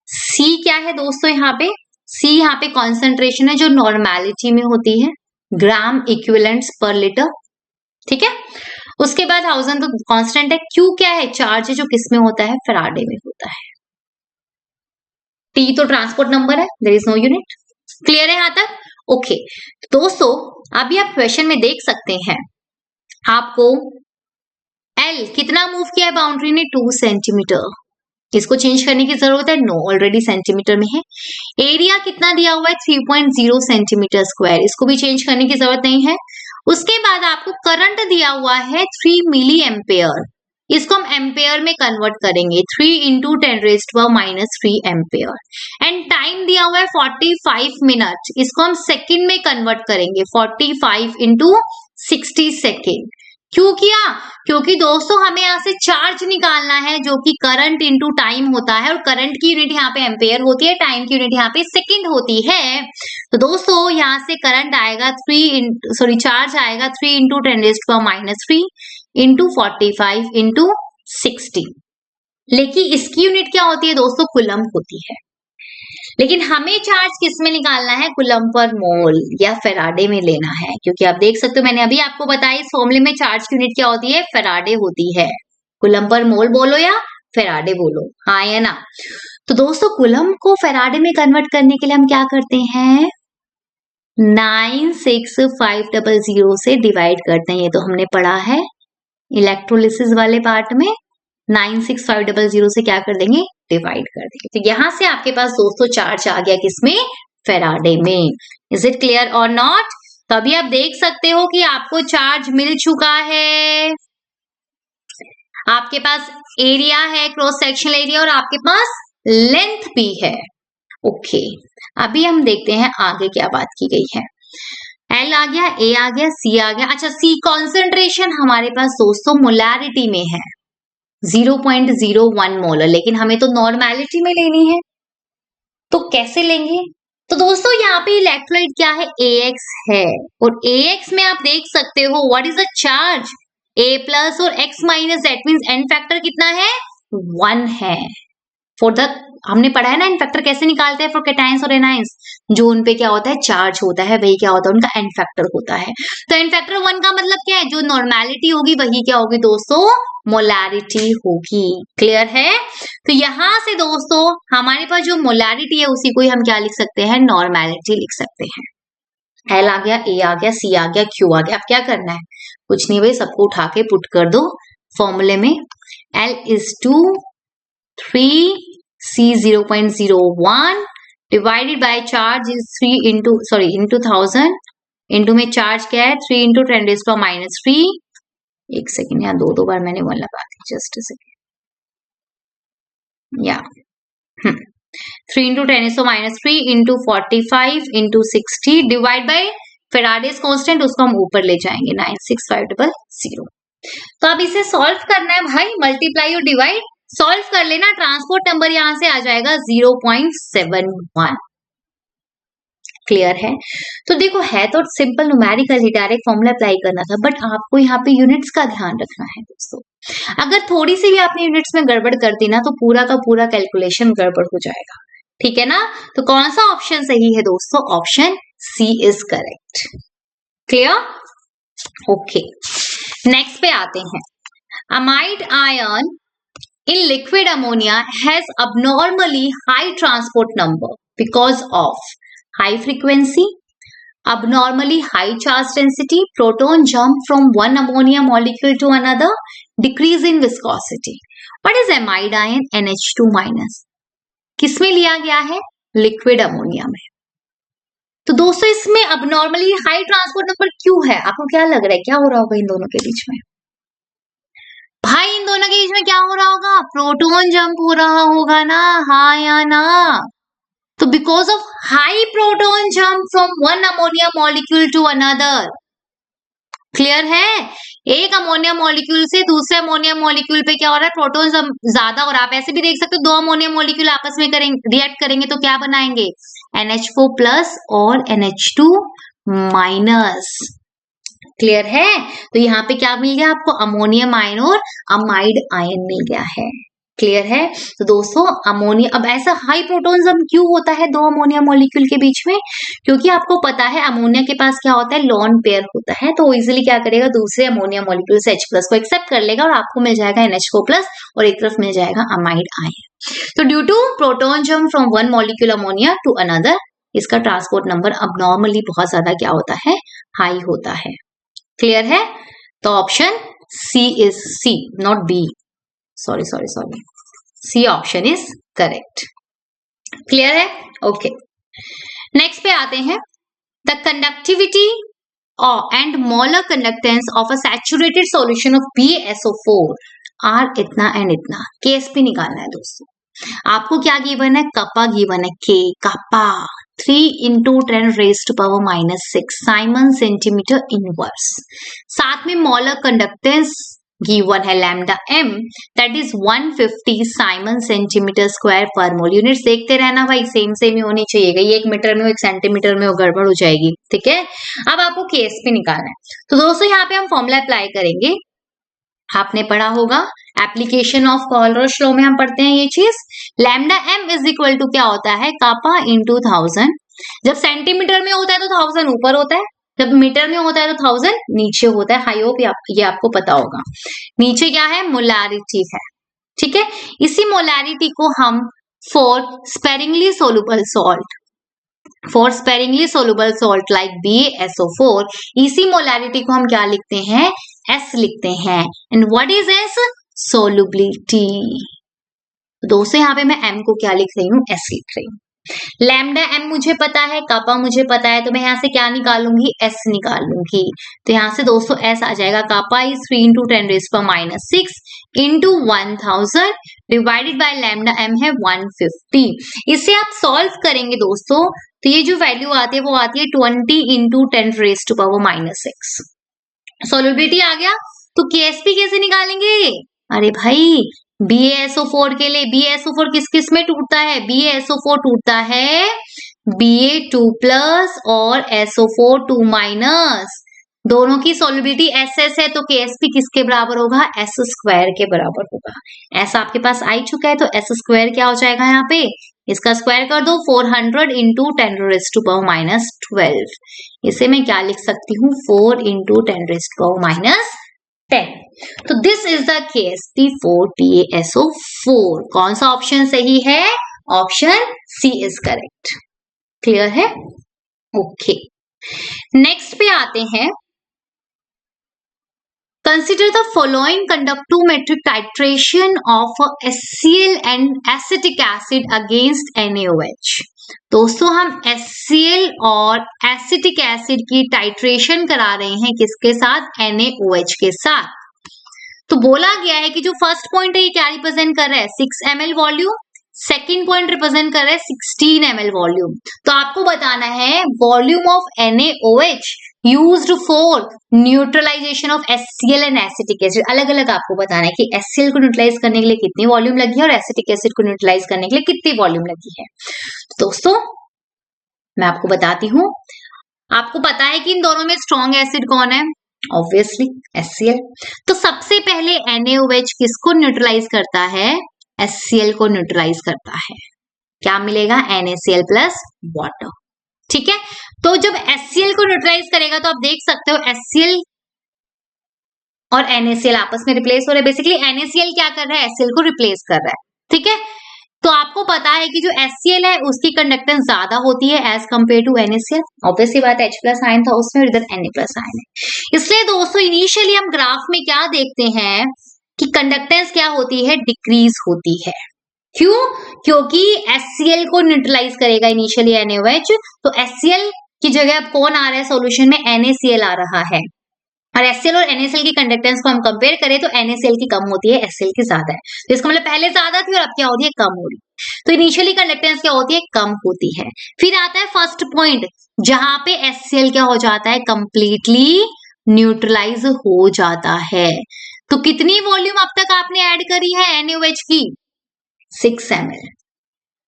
C क्या है दोस्तों यहाँ पे? C यहाँ पे कॉन्सेंट्रेशन है जो नॉर्मेलिटी में होती है, ग्राम इक्विवेलेंट्स पर लीटर। ठीक है, उसके बाद 1000 तो कांस्टेंट है। Q क्या है? चार्ज है जो किस में होता है? फैराडे में होता है। T तो ट्रांसपोर्ट नंबर है, there is no unit. Clear है यहाँ तक? ओके दोस्तों अभी आप क्वेश्चन में देख सकते हैं, आपको L कितना मूव किया है बाउंड्री ने? 2 सेंटीमीटर। इसको चेंज करने की जरूरत है? नो, ऑलरेडी सेंटीमीटर में है। एरिया कितना दिया हुआ है? 3.0 सेंटीमीटर स्क्वायर। इसको भी चेंज करने की जरूरत नहीं है। उसके बाद आपको करंट दिया हुआ है 3 मिली एम्पेयर। इसको हम एम्पेयर में कन्वर्ट करेंगे, 3 इंटू 10⁻³ एम्पेयर। एंड टाइम दिया हुआ है 45 मिनट, इसको हम सेकंड में कन्वर्ट करेंगे, 45 इंटू 60 सेकेंड। क्यों किया? क्योंकि दोस्तों हमें यहाँ से चार्ज निकालना है जो कि करंट इंटू टाइम होता है, और करंट की यूनिट यहाँ पे एम्पेयर होती है, टाइम की यूनिट यहाँ पे सेकंड होती है। तो दोस्तों यहाँ से करंट आएगा चार्ज आएगा 3 इंटू 10⁻³ इंटू 45 इंटू 60। लेकिन इसकी यूनिट क्या होती है दोस्तों? कूलम्ब होती है। लेकिन हमें चार्ज किस में निकालना है? कूलम्ब पर मोल या फैराडे में लेना है, क्योंकि आप देख सकते हो मैंने अभी आपको बताया इस फॉर्मूले में चार्ज की यूनिट क्या होती है? फैराडे होती है। कूलम्ब पर मोल बोलो या फैराडे बोलो, हाँ या ना? तो दोस्तों कूलम्ब को फैराडे में कन्वर्ट करने के लिए हम क्या करते हैं? 96500 से डिवाइड करते हैं। ये तो हमने पढ़ा है इलेक्ट्रोलिसिस वाले पार्ट में। 96500 से क्या कर देंगे? डिवाइड कर देंगे। तो यहां से आपके पास दोस्तों चार्ज आ गया किसमें? फैराडे में। इज इट क्लियर और नॉट? तो अभी आप देख सकते हो कि आपको चार्ज मिल चुका है, आपके पास एरिया है, क्रॉस सेक्शनल एरिया, और आपके पास लेंथ भी है। ओके, अभी हम देखते हैं आगे क्या बात की गई है। एल आ गया, ए आ गया, सी आ गया। अच्छा, सी कॉन्सेंट्रेशन हमारे पास दोस्तों मोलैरिटी में है 0.01 मोलर, लेकिन हमें तो नॉर्मेलिटी में लेनी है, तो कैसे लेंगे? तो दोस्तों यहाँ पे इलेक्ट्रोलाइट क्या है? AX है, और AX में आप देख सकते हो what is the charge? A+ और X- that means an factor कितना है? 1 है। फॉर द हमने पढ़ा है ना एन फैक्टर कैसे निकालते हैं फॉर कैटायंस और एनायंस, जो उनपे क्या होता है? चार्ज होता है, वही क्या होता है? उनका एन फैक्टर होता है। तो एन फैक्टर 1 का मतलब क्या है? जो नॉर्मेलिटी होगी वही क्या होगी दोस्तों? मोलैरिटी होगी। क्लियर है? तो यहां से दोस्तों हमारे पास जो मोलैरिटी है उसी को ही हम क्या लिख सकते हैं? नॉर्मेलिटी लिख सकते हैं। एल आ गया, ए आ गया, सी आ गया, क्यू आ गया। अब क्या करना है? कुछ नहीं भाई, सबको उठा के पुट कर दो फॉर्मूले में। L is 2, 3, C 0.01 divided by charge is 3 into 1000 into में चार्ज क्या है? 3 into 10⁻³। एक सेकेंड, यहाँ दो बार मैंने 1 लगा दी, जस्ट अ सेकेंड। या 3 into 10⁻³ into 45 into 60 divide by Faraday's constant, उसको हम ऊपर ले जाएंगे 96500। तो अब इसे सॉल्व करना है भाई, मल्टीप्लाई और डिवाइड सॉल्व कर लेना। ट्रांसपोर्ट नंबर यहां से आ जाएगा 0.71। क्लियर है? तो देखो है तो सिंपल न्यूमेरिकल ही, डायरेक्ट फॉर्मूला अप्लाई करना था, बट आपको यहाँ पे यूनिट्स का ध्यान रखना है दोस्तों। अगर थोड़ी सी भी आपने यूनिट्स में गड़बड़ कर दी ना तो पूरा का पूरा कैलकुलेशन गड़बड़ हो जाएगा। ठीक है ना? तो कौन सा ऑप्शन सही है दोस्तों? Option C is correct. Clear? Okay, next पे आते हैं। Amide ion in liquid ammonia has abnormally high transport number because of high frequency, abnormally high charge density, proton jump from one ammonia molecule to another, decrease in viscosity. What is amide ion? NH2 minus. किसमें लिया गया है? Liquid ammonia में। तो दोस्तों इसमें abnormally high transport number क्यों है? आपको क्या लग रहा है क्या हो रहा होगा इन दोनों के बीच में? भाई इन दोनों के बीच में क्या हो रहा होगा? प्रोटॉन जंप हो रहा होगा ना, हाँ या ना? तो because of high proton jump from one ammonia molecule to another. Clear है? एक अमोनिया मॉलिक्यूल से दूसरे अमोनिया मॉलिक्यूल पे क्या हो रहा है? प्रोटॉन ज्यादा, और आप ऐसे भी देख सकते हो दो अमोनिया मॉलिक्यूल आपस में रिएक्ट करेंगे तो क्या बनाएंगे? NH4+ और NH2 माइनस। क्लियर है? तो यहाँ पे क्या मिल गया आपको? अमोनियम आयन और अमाइड आयन मिल गया है। क्लियर है? तो दोस्तों अमोनिया, अब ऐसा हाई प्रोटॉन जंप क्यों होता है दो अमोनिया मॉलिक्यूल के बीच में? क्योंकि आपको पता है अमोनिया के पास क्या होता है? लोन पेयर होता है, तो इजिली क्या करेगा? दूसरे अमोनिया मॉलिक्यूल से H+ को एक्सेप्ट कर लेगा और आपको मिल जाएगा NH4+ और एक तरफ मिल जाएगा अमाइड आयन। तो due to proton jump from one molecule ammonia to another, इसका ट्रांसपोर्ट नंबर अब नॉर्मली बहुत ज्यादा क्या होता है? हाई होता है। क्लियर है? तो option C is C, not B, sorry, C option is correct. Clear है? ओके, नेक्स्ट पे आते हैं। The conductivity and molar conductance of a saturated solution of PaSO4 are इतना एंड इतना, केएसपी निकालना है दोस्तों। आपको क्या गिवन है, कपा गिवन है, के kappa 3 into 10⁻⁻⁶ siemens centimetre inverse. साथ में मोलर कंडक्टेंस गिवन है lambda M that is 150 siemens centimetre square per mole. Units देखते रहना भाई, सेम सेम ही होनी चाहिए, कहीं 1 मीटर में हो 1 सेंटीमीटर में हो गड़बड़ हो जाएगी, ठीक है। अब आपको केएसपी निकालना है, तो दोस्तों यहाँ पे हम फॉर्मूला अप्लाई करेंगे। आपने पढ़ा होगा एप्लीकेशन ऑफ कॉलरस लॉ में हम पढ़ते हैं ये चीज। Lambda M is equal to क्या होता है, कापा इंटू 1000। जब सेंटीमीटर में होता है तो 1000 ऊपर होता है, जब मीटर में होता है तो 1000 नीचे होता है। आई होप ये आपको पता होगा। नीचे क्या है, मोलारिटी है, ठीक है। इसी मोलारिटी को हम for sparingly soluble salt like BaSO4, इसी मोलारिटी को हम क्या लिखते हैं, S लिखते हैं। And what is S, solubility. दोस्तों यहाँ पे मैं M को क्या लिख रही हूँ, S लिख रही हूँ। लैम्डा एम मुझे पता है, कापा मुझे पता है, तो मैं यहाँ से क्या निकालूंगी, एस निकाल लूंगी। तो यहाँ से दोस्तों एस आ जाएगा, kappa is 3 into 10⁻⁻⁶ into 1000 divided by lambda M है 150। इसे आप सॉल्व करेंगे दोस्तों, तो ये जो वैल्यू आती है वो आती है 20 इंटू 10⁻⁻⁶। सॉल्युबिलिटी आ गया। तो केएसपी कैसे निकालेंगे, अरे भाई BaSO4 के लिए, BaSO4 किस किस में टूटता है, BaSO4 टूटता है Ba2+ और SO4 2-, दोनों की सॉल्युबिलिटी SS है, तो KSP किसके बराबर होगा, S² के बराबर होगा। ऐसा आपके पास आ चुका है, तो S² क्या हो जाएगा, यहाँ पे इसका स्क्वायर कर दो, 400 इंटू 10⁻⁻12। इसे मैं क्या लिख सकती हूँ, 4 इंटू 10⁻⁻10। तो this is the KSP for BaSO4। कौन सा ऑप्शन सही है, option C is correct. Clear है, ओके। नेक्स्ट पे आते हैं, consider the following conductometric titration of HCl and acetic acid against NaOH। दोस्तों हम HCl और एसिटिक एसिड की टाइट्रेशन करा रहे हैं, किसके साथ, NaOH के साथ। तो बोला गया है कि जो फर्स्ट पॉइंट है ये क्या रिप्रेजेंट कर रहा है, 6 ml volume, second point represent कर रहा है 16 ml वॉल्यूम। तो आपको बताना है volume of NaOH used for neutralization of HCl and acetic acid. अलग अलग आपको बताना है कि HCl को न्यूट्रलाइज करने के लिए कितनी वॉल्यूम लगी है और एसिटिक एसिड को न्यूट्रलाइज करने के लिए कितनी वॉल्यूम लगी है। तो दोस्तों मैं आपको बताती हूँ, आपको पता है कि इन दोनों में स्ट्रॉन्ग एसिड कौन है, ऑब्वियसली HCl। तो सबसे पहले NaOH किसको न्यूट्रलाइज करता है, HCl को न्यूट्रलाइज करता है। क्या मिलेगा, NaCl प्लस वाटर, ठीक है। तो जब HCl को न्यूट्रलाइज करेगा तो आप देख सकते हो HCl और NaCl आपस में रिप्लेस हो रहे हैं। बेसिकली NaCl क्या कर रहा है, HCl को रिप्लेस कर रहा है, ठीक है। तो आपको पता है कि जो HCl है उसकी कंडक्टेंस ज्यादा होती है as compare to NaCl। Obviously बात है, H+ आयन था उसमें और इधर Na+ आयन है। इसलिए दोस्तों इनिशियली हम ग्राफ में क्या देखते हैं कि कंडक्टेंस क्या होती है, डिक्रीज होती है। क्यों, क्योंकि HCl को न्यूट्रलाइज करेगा इनिशियली NaOH, तो HCl की जगह अब कौन आ रहा है सोल्यूशन में, NaCl आ रहा है। और HCl और NaCl की कंडक्टेंस को हम कंपेयर करें तो NaCl की कम होती है, HCl की ज्यादा है। तो इसका मतलब पहले ज्यादा थी और अब क्या होती है, कम हो रही। तो इनिशियली कंडक्टेंस क्या होती है, कम होती है। फिर आता है फर्स्ट पॉइंट जहां पे HCl क्या हो जाता है, कंप्लीटली न्यूट्रलाइज हो जाता है। तो कितनी वॉल्यूम अब तक आपने ऐड करी है NaOH की, 6 ml।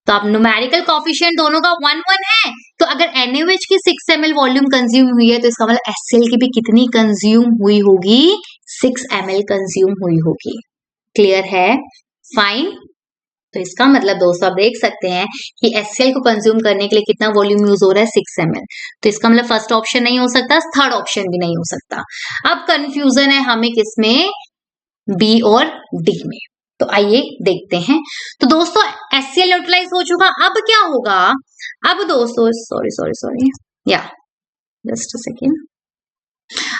तो अब न्यूमेरिकल कोफिशिएंट दोनों का 1-1 है, तो अगर NaOH की 6 ml वॉल्यूम कंज्यूम हुई है तो इसका मतलब HCl की भी कितनी कंज्यूम हुई होगी, 6 ml कंज्यूम हुई होगी। क्लियर है, फाइन। तो इसका मतलब दोस्तों आप देख सकते हैं कि HCl को कंज्यूम करने के लिए कितना वॉल्यूम यूज हो रहा है, 6 ml। तो इसका मतलब फर्स्ट ऑप्शन नहीं हो सकता, थर्ड ऑप्शन भी नहीं हो सकता। अब कंफ्यूजन है हमें किसमें, बी और डी में। तो आइए देखते हैं। तो दोस्तों HCl न्यूट्रलाइज हो चुका, अब क्या होगा, अब दोस्तों सॉरी या जस्ट अ सेकेंड,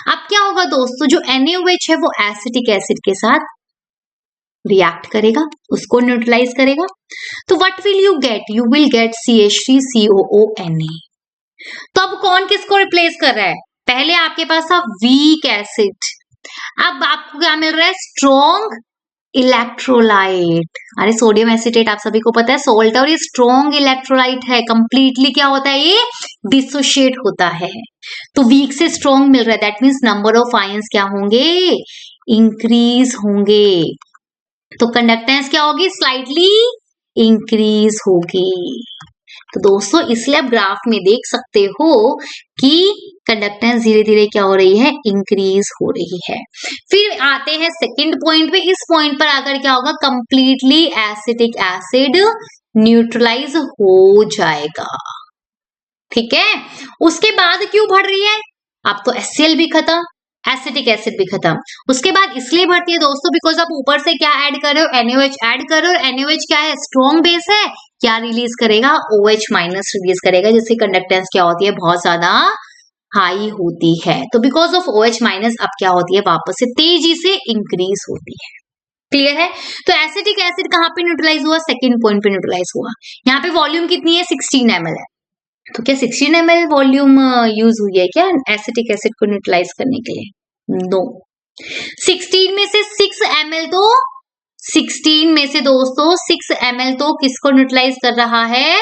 अब क्या होगा दोस्तों, जो NaOH है वो एसिटिक एसिड के साथ रिएक्ट करेगा, उसको न्यूट्रलाइज करेगा। तो what will you get, you will get CH3COONA। तो अब कौन किसको रिप्लेस कर रहा है, पहले आपके पास था वीक एसिड, अब आपको क्या मिल रहा है, स्ट्रॉन्ग इलेक्ट्रोलाइट। अरे सोडियम एसिटेट आप सभी को पता है सॉल्ट है और ये स्ट्रॉन्ग इलेक्ट्रोलाइट है। कंप्लीटली क्या होता है, ये डिसोशिएट होता है। तो वीक से स्ट्रॉन्ग मिल रहा है, that means number of ions क्या होंगे, इंक्रीज होंगे। तो कंडक्टेंस क्या होगी, स्लाइटली इंक्रीज होगी। तो दोस्तों इसलिए आप ग्राफ में देख सकते हो कि कंडक्टेंस धीरे धीरे क्या हो रही है, इंक्रीज हो रही है। फिर आते हैं सेकंड पॉइंट पे। इस पॉइंट पर आकर क्या होगा, कंप्लीटली एसिटिक एसिड न्यूट्रलाइज हो जाएगा। ठीक है, उसके बाद क्यों बढ़ रही है, अब तो HCl भी खत्म, एसिटिक एसिड भी खत्म। उसके बाद इसलिए बढ़ती है दोस्तों बिकॉज आप ऊपर से क्या ऐड कर रहे हो, NaOH ऐड कर रहे हो। NaOH क्या है, स्ट्रॉन्ग बेस है, क्या रिलीज करेगा, OH माइनस रिलीज करेगा, जिससे कंडक्टेंस क्या होती है, बहुत ज्यादा हाई होती है। तो बिकॉज ऑफ OH माइनस अब क्या होती है, वापस से तेजी से इंक्रीज होती है। क्लियर है। तो एसिटिक एसिड कहाँ पे न्यूट्रलाइज हुआ, सेकंड पॉइंट पे न्यूट्रलाइज हुआ। यहाँ पे वॉल्यूम कितनी है, 16 ml है। तो क्या 16 ml वॉल्यूम यूज हुई है क्या एसिटिक एसिड को न्यूट्रलाइज करने के लिए, नो। 16 में से 6 ml तो 16 में से दोस्तों 6 ml तो किसको न्यूट्रलाइज कर रहा है,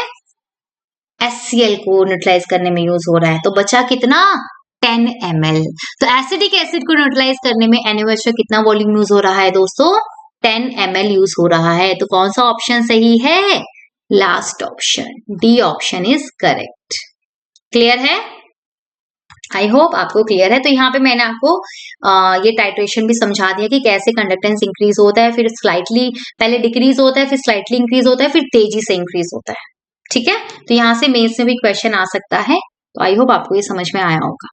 HCl को न्यूट्रलाइज करने में यूज हो रहा है। तो बचा कितना, 10 ml। तो एसिटिक एसिड को न्यूट्रलाइज करने में NaOH का कितना वॉल्यूम यूज हो रहा है दोस्तों, 10 ml यूज हो रहा है। तो कौन सा ऑप्शन सही है, last option, D option is correct. Clear है, आई होप आपको क्लियर है। तो यहाँ पे मैंने आपको ये टाइट्रेशन भी समझा दिया कि कैसे कंडक्टेंस इंक्रीज होता है, फिर स्लाइटली पहले डिक्रीज होता है, फिर स्लाइटली इंक्रीज होता है, फिर तेजी से इंक्रीज होता है। ठीक है, तो यहाँ से मेंस में भी क्वेश्चन आ सकता है। तो आई होप आपको ये समझ में आया होगा।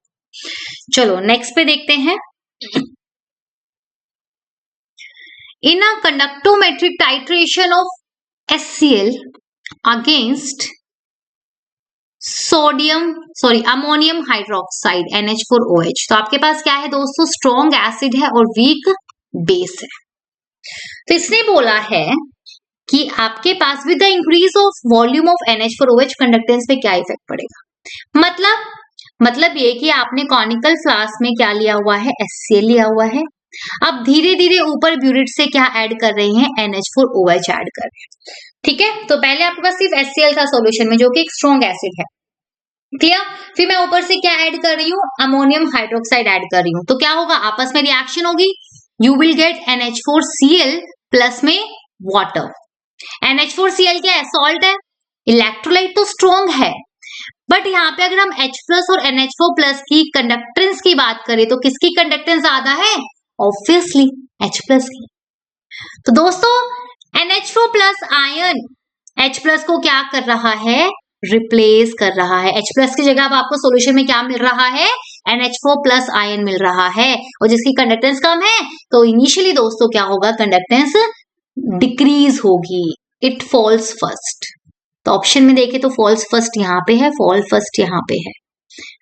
चलो नेक्स्ट पे देखते हैं। In a conductometric titration of HCl against ammonium hydroxide NH4OH। तो आपके पास क्या है दोस्तों, स्ट्रॉन्ग एसिड है और वीक बेस है। तो इसने बोला है कि आपके पास with the increase of volume of NH4OH conductance पे क्या इफेक्ट पड़ेगा। मतलब ये कि आपने कॉनिकल फ्लास्क में क्या लिया हुआ है, HCl लिया हुआ है। अब धीरे धीरे ऊपर ब्यूरिट से क्या ऐड कर रहे हैं, NH4OH ऐड कर रहे हैं। ठीक है, तो पहले आपके पास सिर्फ HCl था सॉल्यूशन में जो कि एक स्ट्रॉन्ग एसिड है। क्लियर, फिर मैं ऊपर से क्या ऐड कर रही हूँ, अमोनियम हाइड्रोक्साइड ऐड कर रही हूँ। तो क्या होगा, आपस में रिएक्शन होगी, you will get NH4Cl plus में वाटर। NH4Cl क्या है, सॉल्ट है, इलेक्ट्रोलाइट तो स्ट्रॉन्ग है, बट यहाँ पे अगर हम H प्लस और NH4 प्लस की कंडक्टेंस की बात करें तो किसकी कंडक्टेंस ज्यादा है, ऑब्वियसली H प्लस की। तो दोस्तों NH4 plus ion H plus को क्या कर रहा है, रिप्लेस कर रहा है। H प्लस की जगह अब आपको सॉल्यूशन में क्या मिल रहा है, NH4 प्लस आयन मिल रहा है, और जिसकी कंडक्टेंस कम है तो इनिशियली दोस्तों क्या होगा, कंडक्टेंस डिक्रीज होगी, इट फॉल्स फर्स्ट। तो ऑप्शन में देखें तो फॉल्स फर्स्ट यहाँ पे है, फॉल फर्स्ट यहाँ पे है,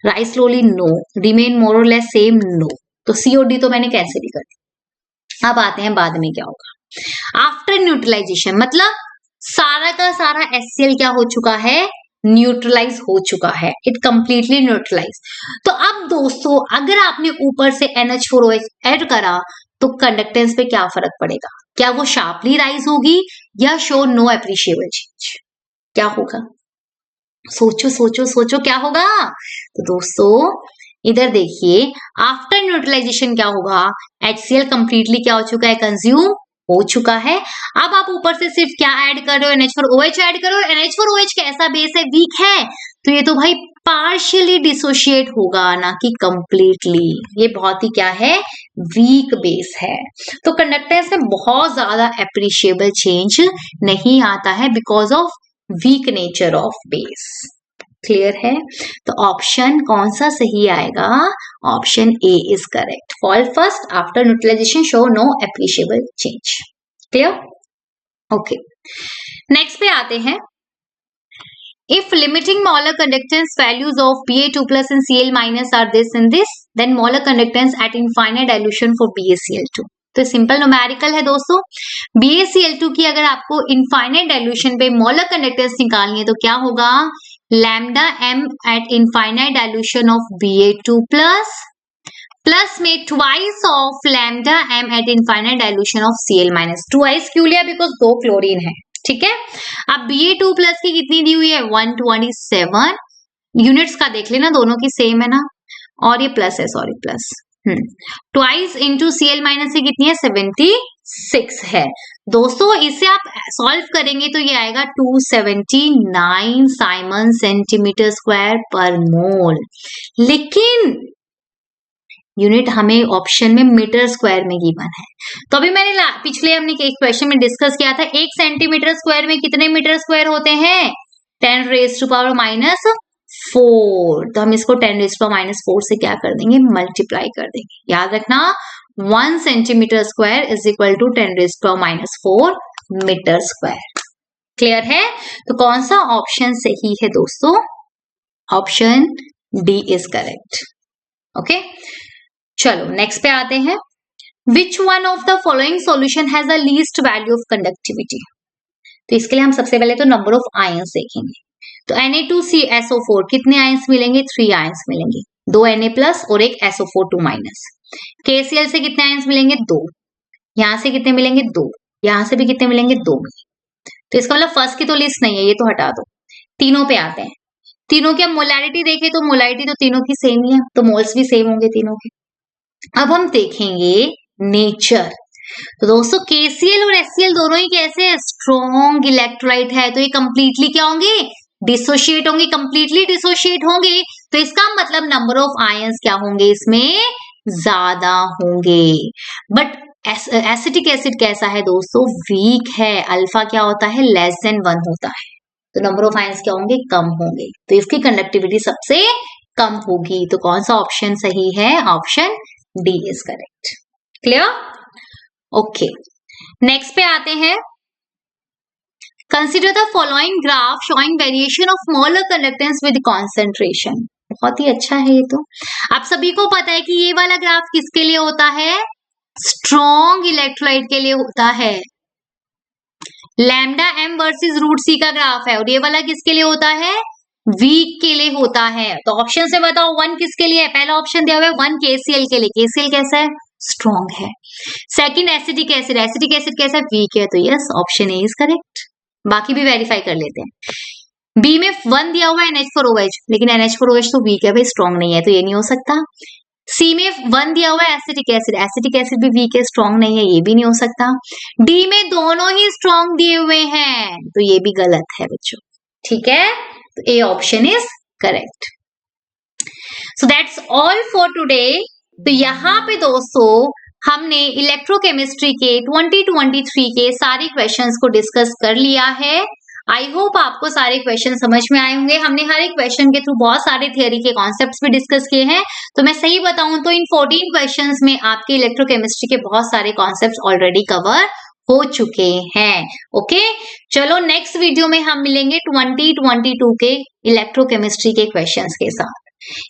rise slowly no, remain more और लेस सेम नो। तो सी और डी तो मैंने कैंसिल ही कर दी। अब आते हैं बाद में क्या होगा, आफ्टर न्यूट्रलाइजेशन मतलब सारा का सारा HCl क्या हो चुका है, न्यूट्रलाइज हो चुका है, इट कंप्लीटली न्यूट्रलाइज। तो अब दोस्तों अगर आपने ऊपर से NH4OH ऐड करा तो कंडक्टेंस पे क्या फर्क पड़ेगा, क्या वो शार्पली राइज होगी या शो नो एप्रिशिएबल चेंज, क्या होगा, सोचो सोचो सोचो क्या होगा। तो दोस्तों इधर देखिए, आफ्टर न्यूट्रलाइजेशन क्या होगा, HCl कंप्लीटली क्या हो चुका है, कंज्यूम हो चुका है। अब आप ऊपर से सिर्फ क्या ऐड कर रहे हो, NH4OH ऐड करो। NH4OH कैसा बेस है, वीक है, तो ये तो भाई पार्शियली डिसोशिएट होगा ना कि कंप्लीटली, ये बहुत ही क्या है, वीक बेस है। तो कंडक्टेंस में बहुत ज्यादा एप्रिशिएबल चेंज नहीं आता है because of weak nature of base. Clear है, तो ऑप्शन कौन सा सही आएगा, option A is correct, fall first after neutralization show no appreciable change. Clear, okay next पे आते हैं। If limiting molar conductance values of Ba2 plus and Cl minus are this and this, then molar conductance at infinite dilution for BaCl2। तो simple numerical है दोस्तों, BaCl2 की अगर आपको infinite dilution पे मोलर कंडक्टेंस निकालनी है तो क्या होगा, lambda m at infinite dilution of Ba2 plus plus में twice of lambda m at infinite dilution of Cl minus. Twice क्यों लिया? बिकॉज 2 क्लोरीन है, ठीक है। अब Ba2 प्लस की कितनी दी हुई है? 127। यूनिट्स का देख लेना, दोनों की सेम है ना, और ये प्लस है, sorry plus. Twice into Cl minus से कितनी है? 76 है। दोस्तों इसे आप सॉल्व करेंगे तो ये आएगा 279 साइमन सेंटीमीटर स्क्वायर पर मोल। लेकिन यूनिट हमें ऑप्शन में मीटर स्क्वायर में गिवन है। तो अभी मैंने पिछले हमने एक क्वेश्चन में डिस्कस किया था, 1 सेंटीमीटर स्क्वायर में कितने मीटर स्क्वायर होते हैं? 10 रेज टू पावर माइनस 4। तो हम इसको 10 रेज टू पावर माइनस 4 से क्या कर देंगे? मल्टीप्लाई कर देंगे। याद रखना 1 centimetre square is equal to 10 raise to power minus 4 metre square. Clear है? तो कौन सा ऑप्शन सही है दोस्तों? Option D is correct. Okay, चलो नेक्स्ट पे आते हैं। Which one of the following solution has the least value of conductivity? तो इसके लिए हम सबसे पहले तो नंबर ऑफ आयंस देखेंगे। तो Na2CSO4 कितने आयंस मिलेंगे? 3 आयंस मिलेंगे, 2 Na प्लस और एक SO4 2 माइनस। KCl से कितने आयंस मिलेंगे? 2। यहां से कितने मिलेंगे? 2। यहां से भी कितने मिलेंगे? 2। तो इसका मतलब फर्स्ट की तो लिस्ट नहीं है, ये तो हटा दो। तीनों पे आते हैं। तीनों की मोलैरिटी देखें तो मोलैरिटी तो तीनों की सेम ही है, तो मोल्स भी सेम होंगे तीनों के। अब हम देखेंगे नेचर। तो दोस्तों KCl और HCl दोनों ही कैसे? स्ट्रॉन्ग इलेक्ट्रोलाइट है, तो ये कंप्लीटली क्या होंगे? डिसोशिएट होंगे, कंप्लीटली डिसोशिएट होंगे। तो इसका मतलब नंबर ऑफ आयंस क्या होंगे? इसमें ज्यादा होंगे। बट एसिटिक एसिड कैसा है दोस्तों? वीक है। अल्फा क्या होता है? लेस देन 1 होता है। तो नंबर ऑफ आयंस क्या होंगे? कम होंगे। तो इसकी कंडक्टिविटी सबसे कम होगी। तो कौन सा ऑप्शन सही है? Option D is correct. Clear? Okay, next पे आते हैं। Consider the following graph showing variation of molar conductance with concentration. बहुत ही अच्छा है ये तो। आप सभी को पता है कि ये वाला ग्राफ किसके लिए होता है? स्ट्रॉन्ग इलेक्ट्रोलाइट के लिए होता है। लैम्डा एम वर्सेस रूट सी का ग्राफ है, और ये वाला किसके लिए होता है? वीक के लिए होता है। तो ऑप्शन से बताओ 1 किसके लिए है? पहला ऑप्शन दिया हुआ है 1 KCl के लिए। KCl कैसा है? स्ट्रॉन्ग है। Second acetic acid, acetic acid कैसा है? वीक है। तो yes, option A is correct. बाकी भी वेरीफाई कर लेते हैं। बी में 1 दिया हुआ है NH4OH, लेकिन NH4OH तो वीक है भाई, स्ट्रॉन्ग नहीं है, तो ये नहीं हो सकता। सी में 1 दिया हुआ है एसिटिक एसिड, एसिटिक एसिड भी वीक है, स्ट्रॉन्ग नहीं है, ये भी नहीं हो सकता। डी में दोनों ही स्ट्रॉन्ग दिए हुए हैं, तो ये भी गलत है बच्चों। ठीक है, तो A option is correct. So that's all for today. तो यहाँ पे दोस्तों हमने इलेक्ट्रोकेमिस्ट्री के 2023 के सारे क्वेश्चंस को डिस्कस कर लिया है। आई होप आपको सारे क्वेश्चन समझ में आए होंगे। हमने हर एक क्वेश्चन के थ्रू बहुत सारे थियरी के कॉन्सेप्ट्स भी डिस्कस किए हैं। तो मैं सही बताऊं तो इन 14 क्वेश्चंस में आपके इलेक्ट्रोकेमिस्ट्री के बहुत सारे कॉन्सेप्ट्स ऑलरेडी कवर हो चुके हैं। ओके, चलो नेक्स्ट वीडियो में हम मिलेंगे 2022 के इलेक्ट्रोकेमिस्ट्री के क्वेश्चंस के साथ,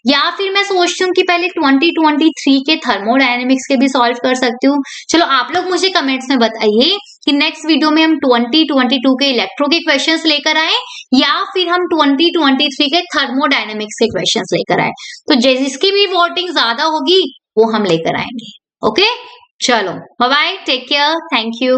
या फिर मैं सोचती हूँ कि पहले 2023 के थर्मोडायनेमिक्स के भी सॉल्व कर सकती हूँ। चलो आप लोग मुझे कमेंट्स में बताइए कि नेक्स्ट वीडियो में हम 2022 के इलेक्ट्रो के क्वेश्चंस लेकर आए या फिर हम 2023 के थर्मोडायनेमिक्स के क्वेश्चंस लेकर आए। तो जिसकी भी वोटिंग ज्यादा होगी वो हम लेकर आएंगे। ओके, चलो bye bye, take care, thank you.